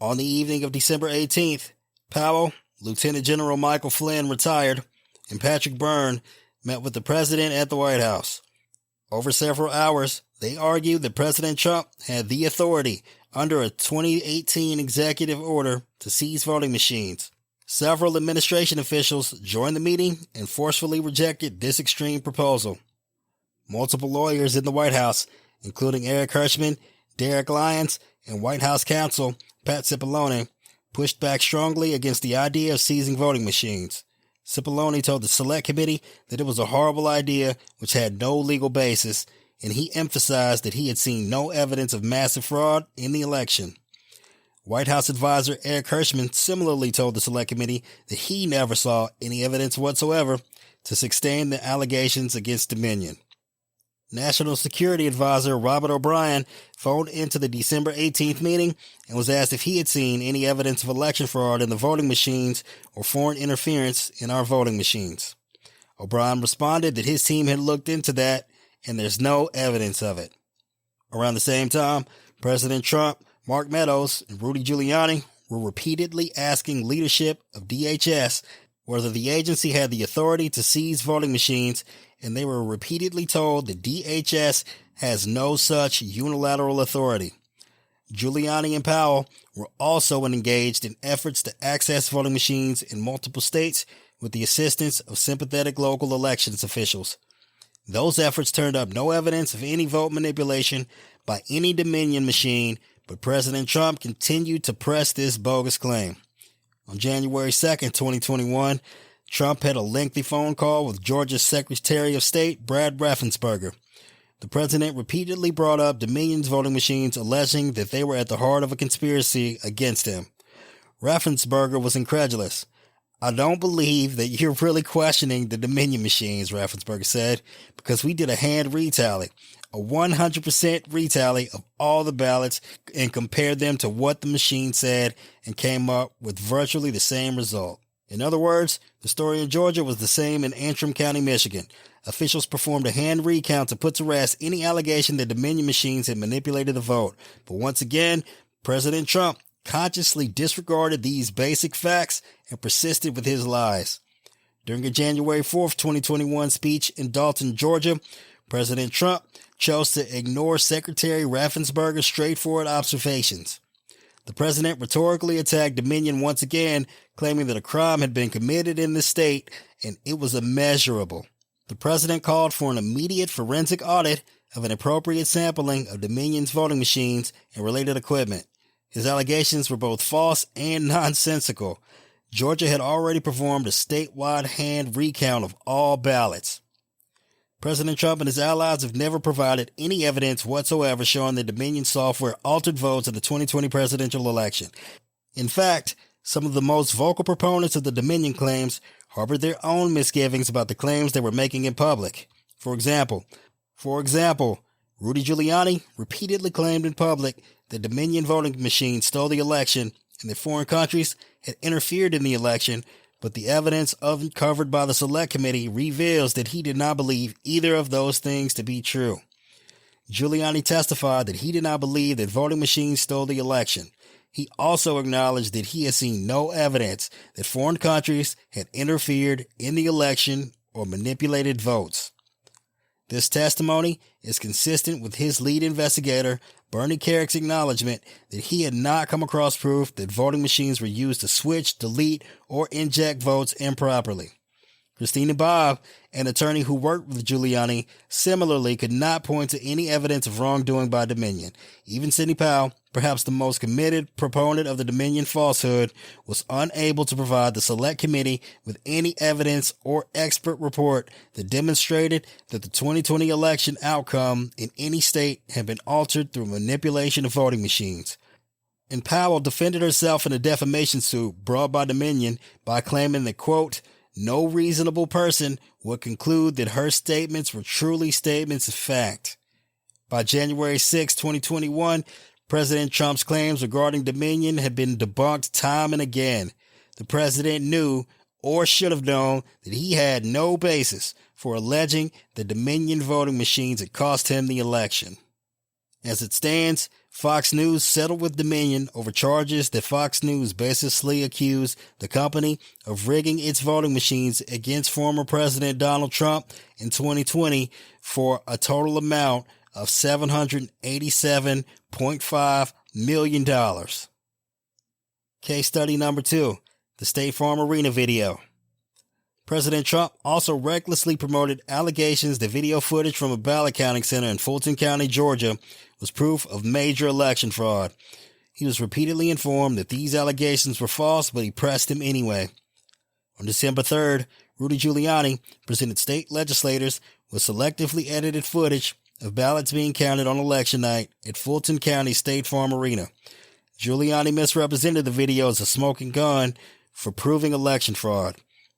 On the evening of December 18th, Powell, Lieutenant General Michael Flynn, retired, and Patrick Byrne met with the president at the White House. Over several hours, they argued that President Trump had the authority under a 2018 executive order to seize voting machines. Several administration officials joined the meeting and forcefully rejected this extreme proposal. Multiple lawyers in the White House, including Eric Hirschman, Derek Lyons, and White House counsel Pat Cipollone, pushed back strongly against the idea of seizing voting machines. Cipollone told the Select Committee that it was a horrible idea which had no legal basis, and he emphasized that he had seen no evidence of massive fraud in the election. White House advisor Eric Hirschman similarly told the Select Committee that he never saw any evidence whatsoever to sustain the allegations against Dominion. National Security Advisor Robert O'Brien phoned into the December 18th meeting and was asked if he had seen any evidence of election fraud in the voting machines or foreign interference in our voting machines. O'Brien responded that his team had looked into that and there's no evidence of it. Around the same time, President Trump, Mark Meadows, and Rudy Giuliani were repeatedly asking leadership of DHS whether the agency had the authority to seize voting machines, and they were repeatedly told that DHS has no such unilateral authority. Giuliani and Powell were also engaged in efforts to access voting machines in multiple states with the assistance of sympathetic local elections officials. Those efforts turned up no evidence of any vote manipulation by any Dominion machine, but President Trump continued to press this bogus claim. On January 2nd, 2021, Trump had a lengthy phone call with Georgia's Secretary of State, Brad Raffensperger. The president repeatedly brought up Dominion's voting machines, alleging that they were at the heart of a conspiracy against him. Raffensperger was incredulous. "I don't believe that you're really questioning the Dominion machines," Raffensperger said, "because we did a hand retally, a 100% retally of all the ballots and compared them to what the machine said and came up with virtually the same result." In other words, the story in Georgia was the same in Antrim County, Michigan. Officials performed a hand recount to put to rest any allegation that Dominion machines had manipulated the vote. But once again, President Trump consciously disregarded these basic facts and persisted with his lies. During a January 4th, 2021 speech in Dalton, Georgia, President Trump chose to ignore Secretary Raffensperger's straightforward observations. The president rhetorically attacked Dominion once again, claiming that a crime had been committed in the state and it was immeasurable. The president called for an immediate forensic audit of an appropriate sampling of Dominion's voting machines and related equipment. His allegations were both false and nonsensical. Georgia had already performed a statewide hand recount of all ballots. President Trump and his allies have never provided any evidence whatsoever showing that Dominion software altered votes in the 2020 presidential election. In fact, some of the most vocal proponents of the Dominion claims harbored their own misgivings about the claims they were making in public. For example, Rudy Giuliani repeatedly claimed in public that Dominion voting machines stole the election and that foreign countries had interfered in the election, but the evidence uncovered by the Select Committee reveals that he did not believe either of those things to be true. Giuliani testified that he did not believe that voting machines stole the election. He also acknowledged that he had seen no evidence that foreign countries had interfered in the election or manipulated votes. This testimony is consistent with his lead investigator, Bernie Kerik's acknowledgement that he had not come across proof that voting machines were used to switch, delete, or inject votes improperly. Christina Bobb, an attorney who worked with Giuliani, similarly could not point to any evidence of wrongdoing by Dominion. Even Sidney Powell, perhaps the most committed proponent of the Dominion falsehood, was unable to provide the Select Committee with any evidence or expert report that demonstrated that the 2020 election outcome in any state had been altered through manipulation of voting machines. And Powell defended herself in a defamation suit brought by Dominion by claiming that, quote, no reasonable person would conclude that her statements were truly statements of fact. By January 6, 2021, President Trump's claims regarding Dominion had been debunked time and again. The president knew, or should have known, that he had no basis for alleging that Dominion voting machines had cost him the election. As it stands, Fox News settled with Dominion over charges that Fox News baselessly accused the company of rigging its voting machines against former President Donald Trump in 2020 for a total amount of $787.5 million. Case study number 2, the State Farm Arena video. President Trump also recklessly promoted allegations that video footage from a ballot counting center in Fulton County, Georgia, was proof of major election fraud. He was repeatedly informed that these allegations were false, but he pressed them anyway. On December 3rd, Rudy Giuliani presented state legislators with selectively edited footage of ballots being counted on election night at Fulton County State Farm Arena. Giuliani misrepresented the video as a smoking gun for proving election fraud.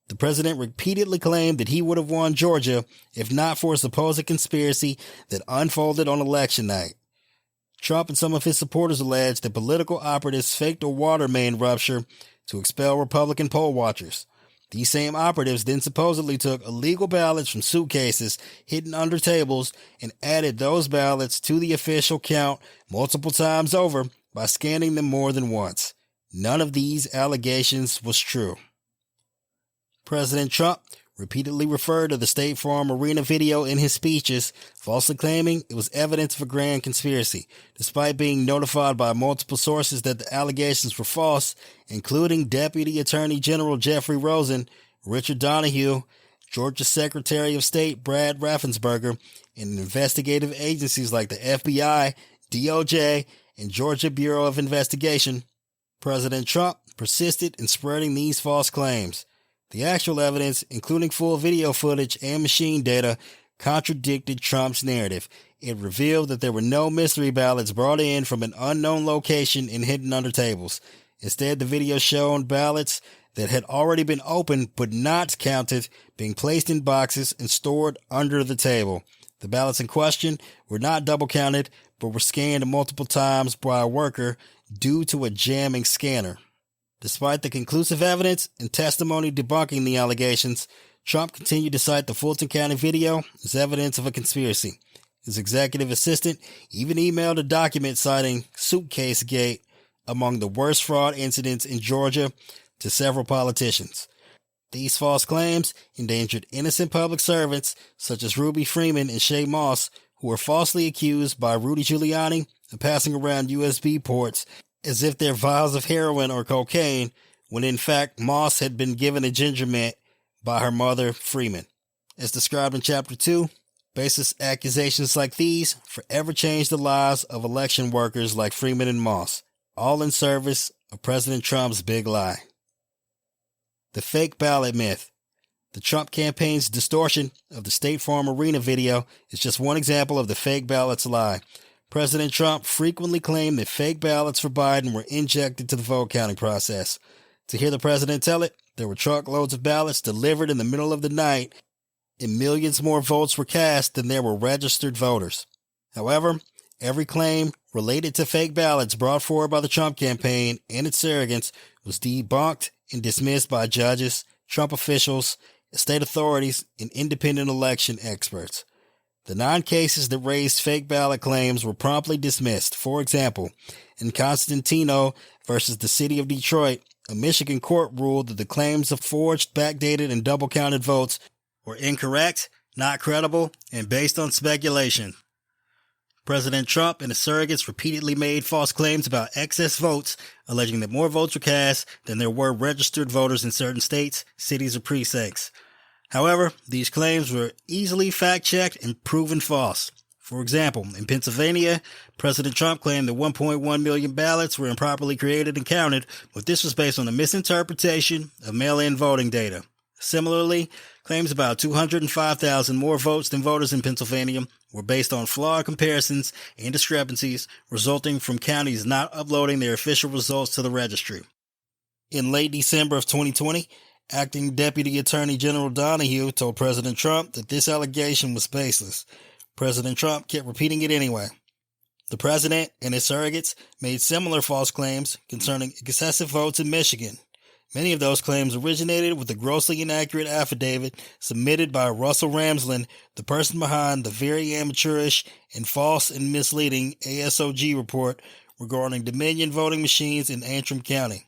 The president repeatedly claimed that he would have won Georgia if not for a supposed conspiracy that unfolded on election night. Trump and some of his supporters alleged that political operatives faked a water main rupture to expel Republican poll watchers. These same operatives then supposedly took illegal ballots from suitcases hidden under tables and added those ballots to the official count multiple times over by scanning them more than once. None of these allegations was true. President Trump repeatedly referred to the State Farm Arena video in his speeches, falsely claiming it was evidence of a grand conspiracy, despite being notified by multiple sources that the allegations were false, including Deputy Attorney General Jeffrey Rosen, Richard Donahue, Georgia Secretary of State Brad Raffensperger, and investigative agencies like the FBI, DOJ, and Georgia Bureau of Investigation. President Trump persisted in spreading these false claims. The actual evidence, including full video footage and machine data, contradicted Trump's narrative. It revealed that there were no mystery ballots brought in from an unknown location and hidden under tables. Instead, the video showed ballots that had already been opened but not counted being placed in boxes and stored under the table. The ballots in question were not double counted but were scanned multiple times by a worker due to a jamming scanner. Despite the conclusive evidence and testimony debunking the allegations, Trump continued to cite the Fulton County video as evidence of a conspiracy. His executive assistant even emailed a document citing Suitcase Gate among the worst fraud incidents in Georgia to several politicians. These false claims endangered innocent public servants such as Ruby Freeman and Shay Moss, who were falsely accused by Rudy Giuliani of passing around USB ports as if they're vials of heroin or cocaine, when in fact Moss had been given a ginger mint by her mother, Freeman. As described in Chapter 2, baseless accusations like these forever changed the lives of election workers like Freeman and Moss, all in service of President Trump's big lie. The fake ballot myth. The Trump campaign's distortion of the State Farm Arena video is just one example of the fake ballots lie. President Trump frequently claimed that fake ballots for Biden were injected to the vote counting process. To hear the president tell it, there were truckloads of ballots delivered in the middle of the night, and millions more votes were cast than there were registered voters. However, every claim related to fake ballots brought forward by the Trump campaign and its surrogates was debunked and dismissed by judges, Trump officials, state authorities, and independent election experts. The 9 cases that raised fake ballot claims were promptly dismissed. For example, in Constantino versus the city of Detroit, a Michigan court ruled that the claims of forged, backdated, and double-counted votes were incorrect, not credible, and based on speculation. President Trump and his surrogates repeatedly made false claims about excess votes, alleging that more votes were cast than there were registered voters in certain states, cities, or precincts. However, these claims were easily fact-checked and proven false. For example, in Pennsylvania, President Trump claimed that 1.1 million ballots were improperly created and counted, but this was based on a misinterpretation of mail-in voting data. Similarly, claims about 205,000 more votes than voters in Pennsylvania were based on flawed comparisons and discrepancies resulting from counties not uploading their official results to the registry. In late December of 2020, Acting Deputy Attorney General Donahue told President Trump that this allegation was baseless. President Trump kept repeating it anyway. The president and his surrogates made similar false claims concerning excessive votes in Michigan. Many of those claims originated with a grossly inaccurate affidavit submitted by Russell Ramsland, the person behind the very amateurish and false and misleading ASOG report regarding Dominion voting machines in Antrim County.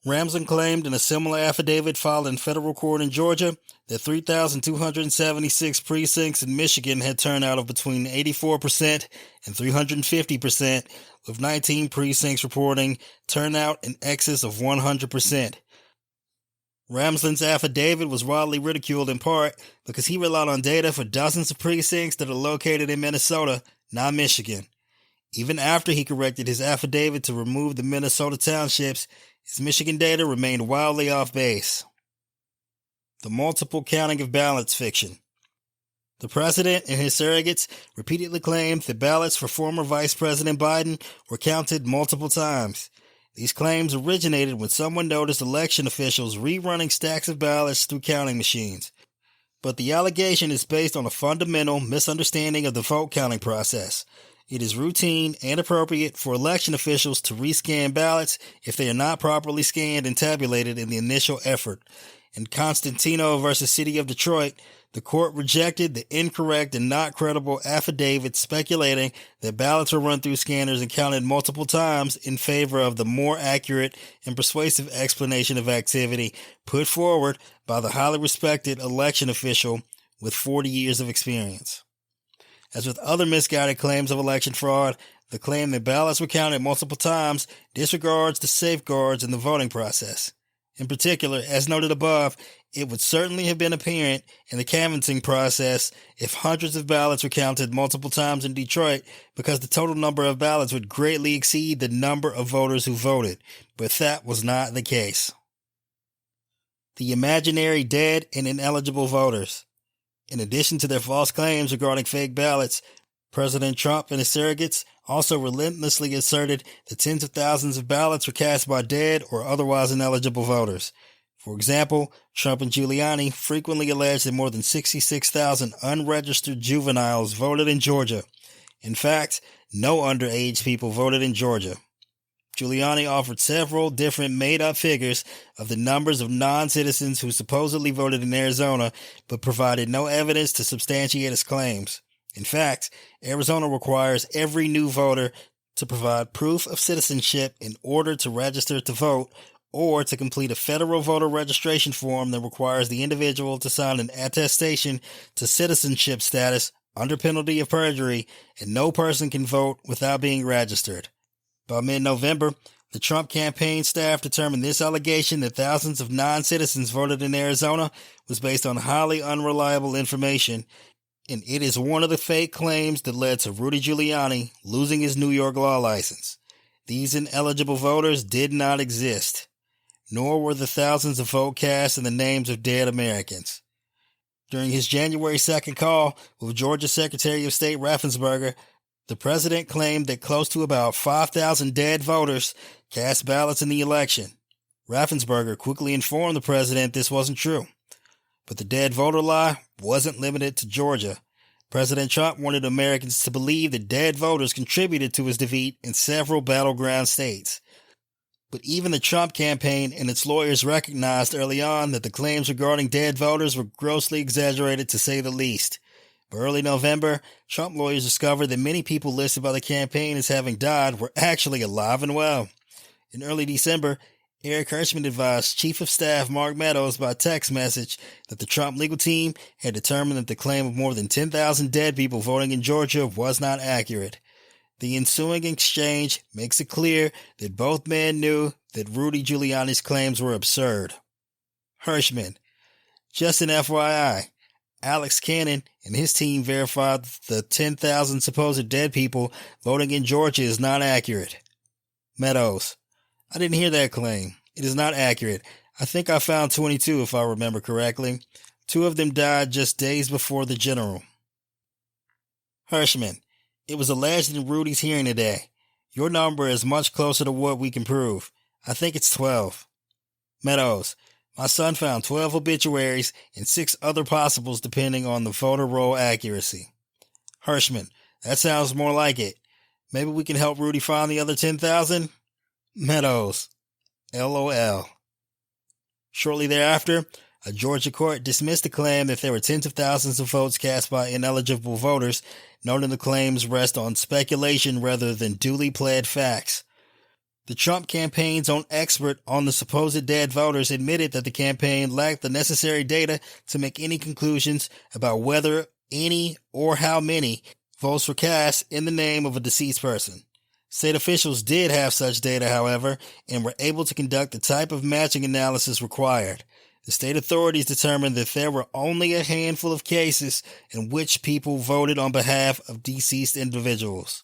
Ramsland claimed in a similar affidavit filed in federal court in Georgia that 3,276 precincts in Michigan had turnout of between 84% and 350%, with 19 precincts reporting turnout in excess of 100%. Ramsland's affidavit was widely ridiculed in part because he relied on data for dozens of precincts that are located in Minnesota, not Michigan. Even after he corrected his affidavit to remove the Minnesota townships, his Michigan data remained wildly off base. The multiple counting of ballots fiction. The president and his surrogates repeatedly claimed that ballots for former Vice President Biden were counted multiple times. These claims originated when someone noticed election officials rerunning stacks of ballots through counting machines. But the allegation is based on a fundamental misunderstanding of the vote counting process. It is routine and appropriate for election officials to rescan ballots if they are not properly scanned and tabulated in the initial effort. In Constantino versus City of Detroit, the court rejected the incorrect and not credible affidavit speculating that ballots were run through scanners and counted multiple times in favor of the more accurate and persuasive explanation of activity put forward by the highly respected election official with 40 years of experience. As with other misguided claims of election fraud, the claim that ballots were counted multiple times disregards the safeguards in the voting process. In particular, as noted above, it would certainly have been apparent in the canvassing process if hundreds of ballots were counted multiple times in Detroit because the total number of ballots would greatly exceed the number of voters who voted, but that was not the case. The imaginary dead and ineligible voters. In addition to their false claims regarding fake ballots, President Trump and his surrogates also relentlessly asserted that tens of thousands of ballots were cast by dead or otherwise ineligible voters. For example, Trump and Giuliani frequently alleged that more than 66,000 unregistered juveniles voted in Georgia. In fact, no underage people voted in Georgia. Giuliani offered several different made-up figures of the numbers of non-citizens who supposedly voted in Arizona, but provided no evidence to substantiate his claims. In fact, Arizona requires every new voter to provide proof of citizenship in order to register to vote, or to complete a federal voter registration form that requires the individual to sign an attestation to citizenship status under penalty of perjury, and no person can vote without being registered. By mid-November, the Trump campaign staff determined this allegation that thousands of non-citizens voted in Arizona was based on highly unreliable information, and it is one of the fake claims that led to Rudy Giuliani losing his New York law license. These ineligible voters did not exist, nor were the thousands of votes cast in the names of dead Americans. During his January 2nd call with Georgia Secretary of State Raffensperger, the president claimed that close to about 5,000 dead voters cast ballots in the election. Raffensperger quickly informed the president this wasn't true. But the dead voter lie wasn't limited to Georgia. President Trump wanted Americans to believe that dead voters contributed to his defeat in several battleground states. But even the Trump campaign and its lawyers recognized early on that the claims regarding dead voters were grossly exaggerated, to say the least. By early November, Trump lawyers discovered that many people listed by the campaign as having died were actually alive and well. In early December, Eric Hirschman advised Chief of Staff Mark Meadows by text message that the Trump legal team had determined that the claim of more than 10,000 dead people voting in Georgia was not accurate. The ensuing exchange makes it clear that both men knew that Rudy Giuliani's claims were absurd. Hirschman: just an FYI, Alex Cannon and his team verified the 10,000 supposed dead people voting in Georgia is not accurate. Meadows: I didn't hear that claim. It is not accurate. I think I found 22 if I remember correctly. 2 of them died just days before the general. Hirschman: it was alleged in Rudy's hearing today. Your number is much closer to what we can prove. I think it's 12. Meadows: my son found 12 obituaries and 6 other possibles depending on the voter roll accuracy. Hirschman: that sounds more like it. Maybe we can help Rudy find the other 10,000? Meadows: LOL. Shortly thereafter, a Georgia court dismissed the claim that there were tens of thousands of votes cast by ineligible voters, noting the claims rest on speculation rather than duly pled facts. The Trump campaign's own expert on the supposed dead voters admitted that the campaign lacked the necessary data to make any conclusions about whether any or how many votes were cast in the name of a deceased person. State officials did have such data, however, and were able to conduct the type of matching analysis required. The state authorities determined that there were only a handful of cases in which people voted on behalf of deceased individuals.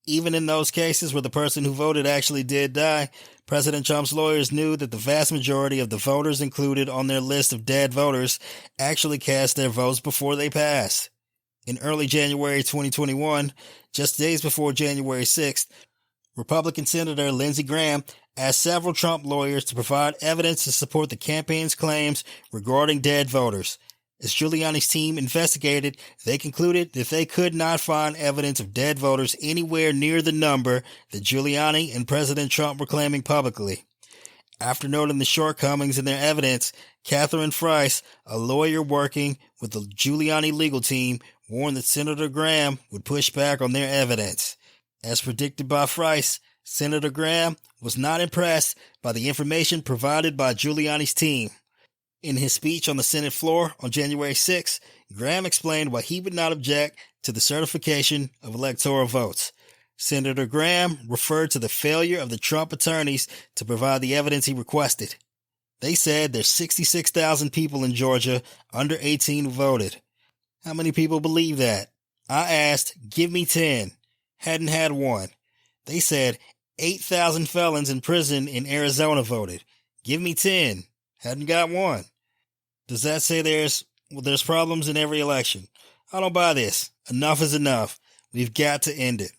Even in those cases where the person who voted actually did die, President Trump's lawyers knew that the vast majority of the voters included on their list of dead voters actually cast their votes before they passed. In early January 2021, just days before January 6th, Republican Senator Lindsey Graham asked several Trump lawyers to provide evidence to support the campaign's claims regarding dead voters. As Giuliani's team investigated, they concluded that they could not find evidence of dead voters anywhere near the number that Giuliani and President Trump were claiming publicly. After noting the shortcomings in their evidence, Catherine Friess, a lawyer working with the Giuliani legal team, warned that Senator Graham would push back on their evidence. As predicted by Friess, Senator Graham was not impressed by the information provided by Giuliani's team. In his speech on the Senate floor on January 6, Graham explained why he would not object to the certification of electoral votes. Senator Graham referred to the failure of the Trump attorneys to provide the evidence he requested. They said there's 66,000 people in Georgia under 18 who voted. How many people believe that? I asked, give me 10. Hadn't had one. They said 8,000 felons in prison in Arizona voted. Give me 10. Hadn't got one. Does that say there's problems in every election? I don't buy this. Enough is enough. We've got to end it.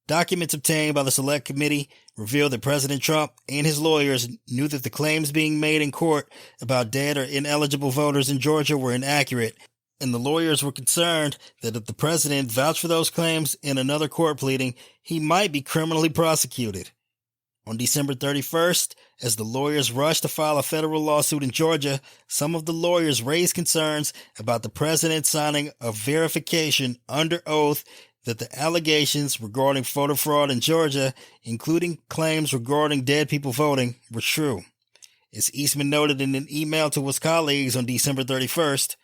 Documents obtained by the Select Committee revealed that President Trump and his lawyers knew that the claims being made in court about dead or ineligible voters in Georgia were inaccurate, and the lawyers were concerned that if the president vouched for those claims in another court pleading, he might be criminally prosecuted. On December 31st, as the lawyers rushed to file a federal lawsuit in Georgia, some of the lawyers raised concerns about the president signing a verification under oath that the allegations regarding voter fraud in Georgia, including claims regarding dead people voting, were true. As Eastman noted in an email to his colleagues on December 31st,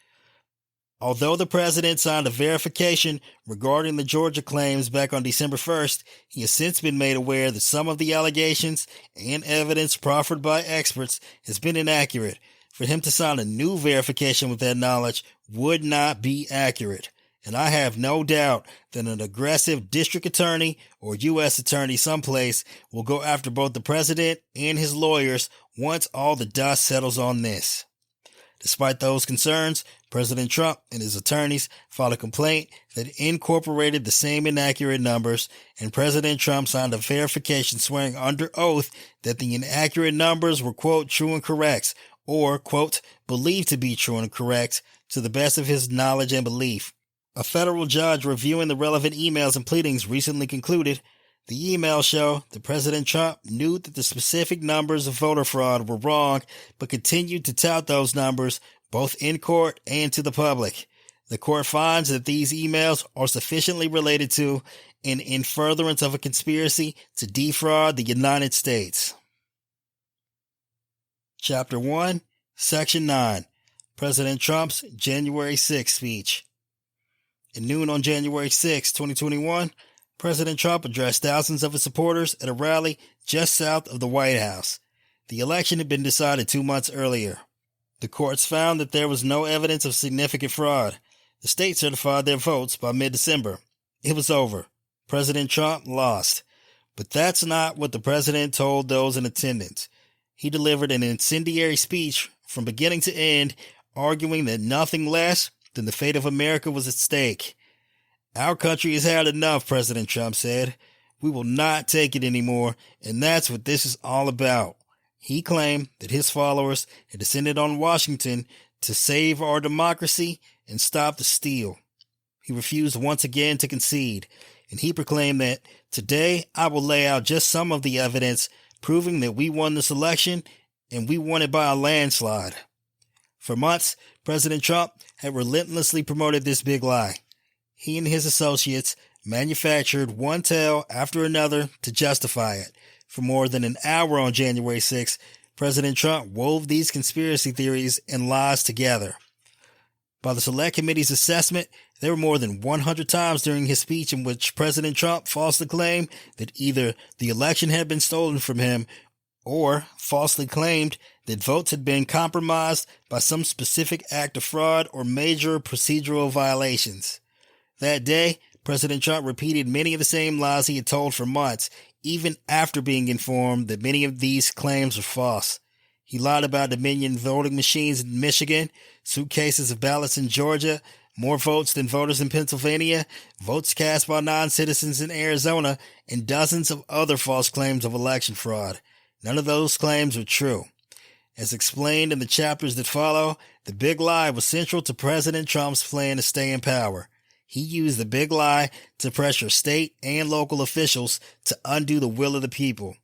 although the president signed a verification regarding the Georgia claims back on December 1st, he has since been made aware that some of the allegations and evidence proffered by experts has been inaccurate. For him to sign a new verification with that knowledge would not be accurate. And I have no doubt that an aggressive district attorney or U.S. attorney someplace will go after both the president and his lawyers once all the dust settles on this. Despite those concerns, President Trump and his attorneys filed a complaint that incorporated the same inaccurate numbers, and President Trump signed a verification swearing under oath that the inaccurate numbers were, quote, true and correct, or, quote, believed to be true and correct to the best of his knowledge and belief. A federal judge reviewing the relevant emails and pleadings recently concluded The emails show that President Trump knew that the specific numbers of voter fraud were wrong, but continued to tout those numbers both in court and to the public. The court finds that these emails are sufficiently related to and in furtherance of a conspiracy to defraud the United States. Chapter 1, Section 9, President Trump's January 6 speech. At noon on January 6, 2021, President Trump addressed thousands of his supporters at a rally just south of the White House. The election had been decided 2 months earlier. The courts found that there was no evidence of significant fraud. The state certified their votes by mid-December. It was over. President Trump lost. But that's not what the president told those in attendance. He delivered an incendiary speech from beginning to end, arguing that nothing less than the fate of America was at stake. Our country has had enough, President Trump said. We will not take it anymore, and that's what this is all about. He claimed that his followers had descended on Washington to save our democracy and stop the steal. He refused once again to concede, and he proclaimed that, "Today I will lay out just some of the evidence proving that we won this election, and we won it by a landslide." For months, President Trump had relentlessly promoted this big lie. He and his associates manufactured one tale after another to justify it. For more than an hour on January 6, President Trump wove these conspiracy theories and lies together. By the Select Committee's assessment, there were more than 100 times during his speech in which President Trump falsely claimed that either the election had been stolen from him or falsely claimed that votes had been compromised by some specific act of fraud or major procedural violations. That day, President Trump repeated many of the same lies he had told for months, even after being informed that many of these claims were false. He lied about Dominion voting machines in Michigan, suitcases of ballots in Georgia, more votes than voters in Pennsylvania, votes cast by non-citizens in Arizona, and dozens of other false claims of election fraud. None of those claims were true. As explained in the chapters that follow, the big lie was central to President Trump's plan to stay in power. He used the big lie to pressure state and local officials to undo the will of the people.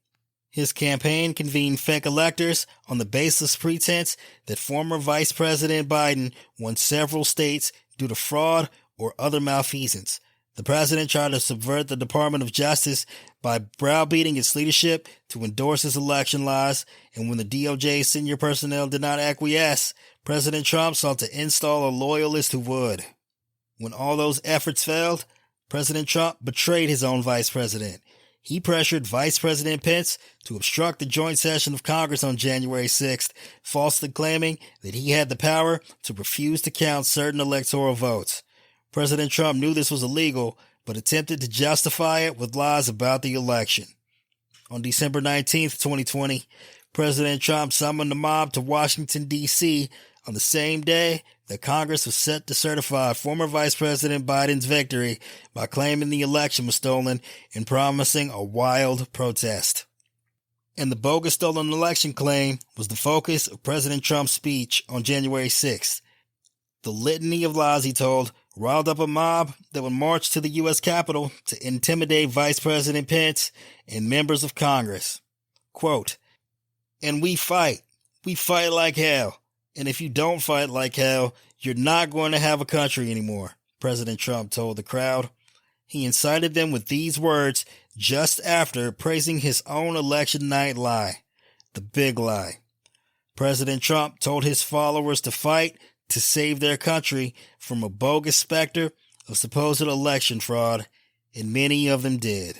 His campaign convened fake electors on the baseless pretense that former Vice President Biden won several states due to fraud or other malfeasance. The president tried to subvert the Department of Justice by browbeating its leadership to endorse his election lies, and when the DOJ senior personnel did not acquiesce, President Trump sought to install a loyalist who would. When all those efforts failed, President Trump betrayed his own vice president. He pressured Vice President Pence to obstruct the joint session of Congress on January 6th, falsely claiming that he had the power to refuse to count certain electoral votes. President Trump knew this was illegal, but attempted to justify it with lies about the election. On December 19th, 2020, President Trump summoned the mob to Washington, D.C. on the same day that Congress was set to certify former Vice President Biden's victory by claiming the election was stolen and promising a wild protest. And the bogus stolen election claim was the focus of President Trump's speech on January 6th. The litany of lies he told riled up a mob that would march to the U.S. Capitol to intimidate Vice President Pence and members of Congress. Quote, "And we fight like hell. And if you don't fight like hell, you're not going to have a country anymore," President Trump told the crowd. He incited them with these words just after praising his own election night lie, the big lie. President Trump told his followers to fight to save their country from a bogus specter of supposed election fraud, and many of them did.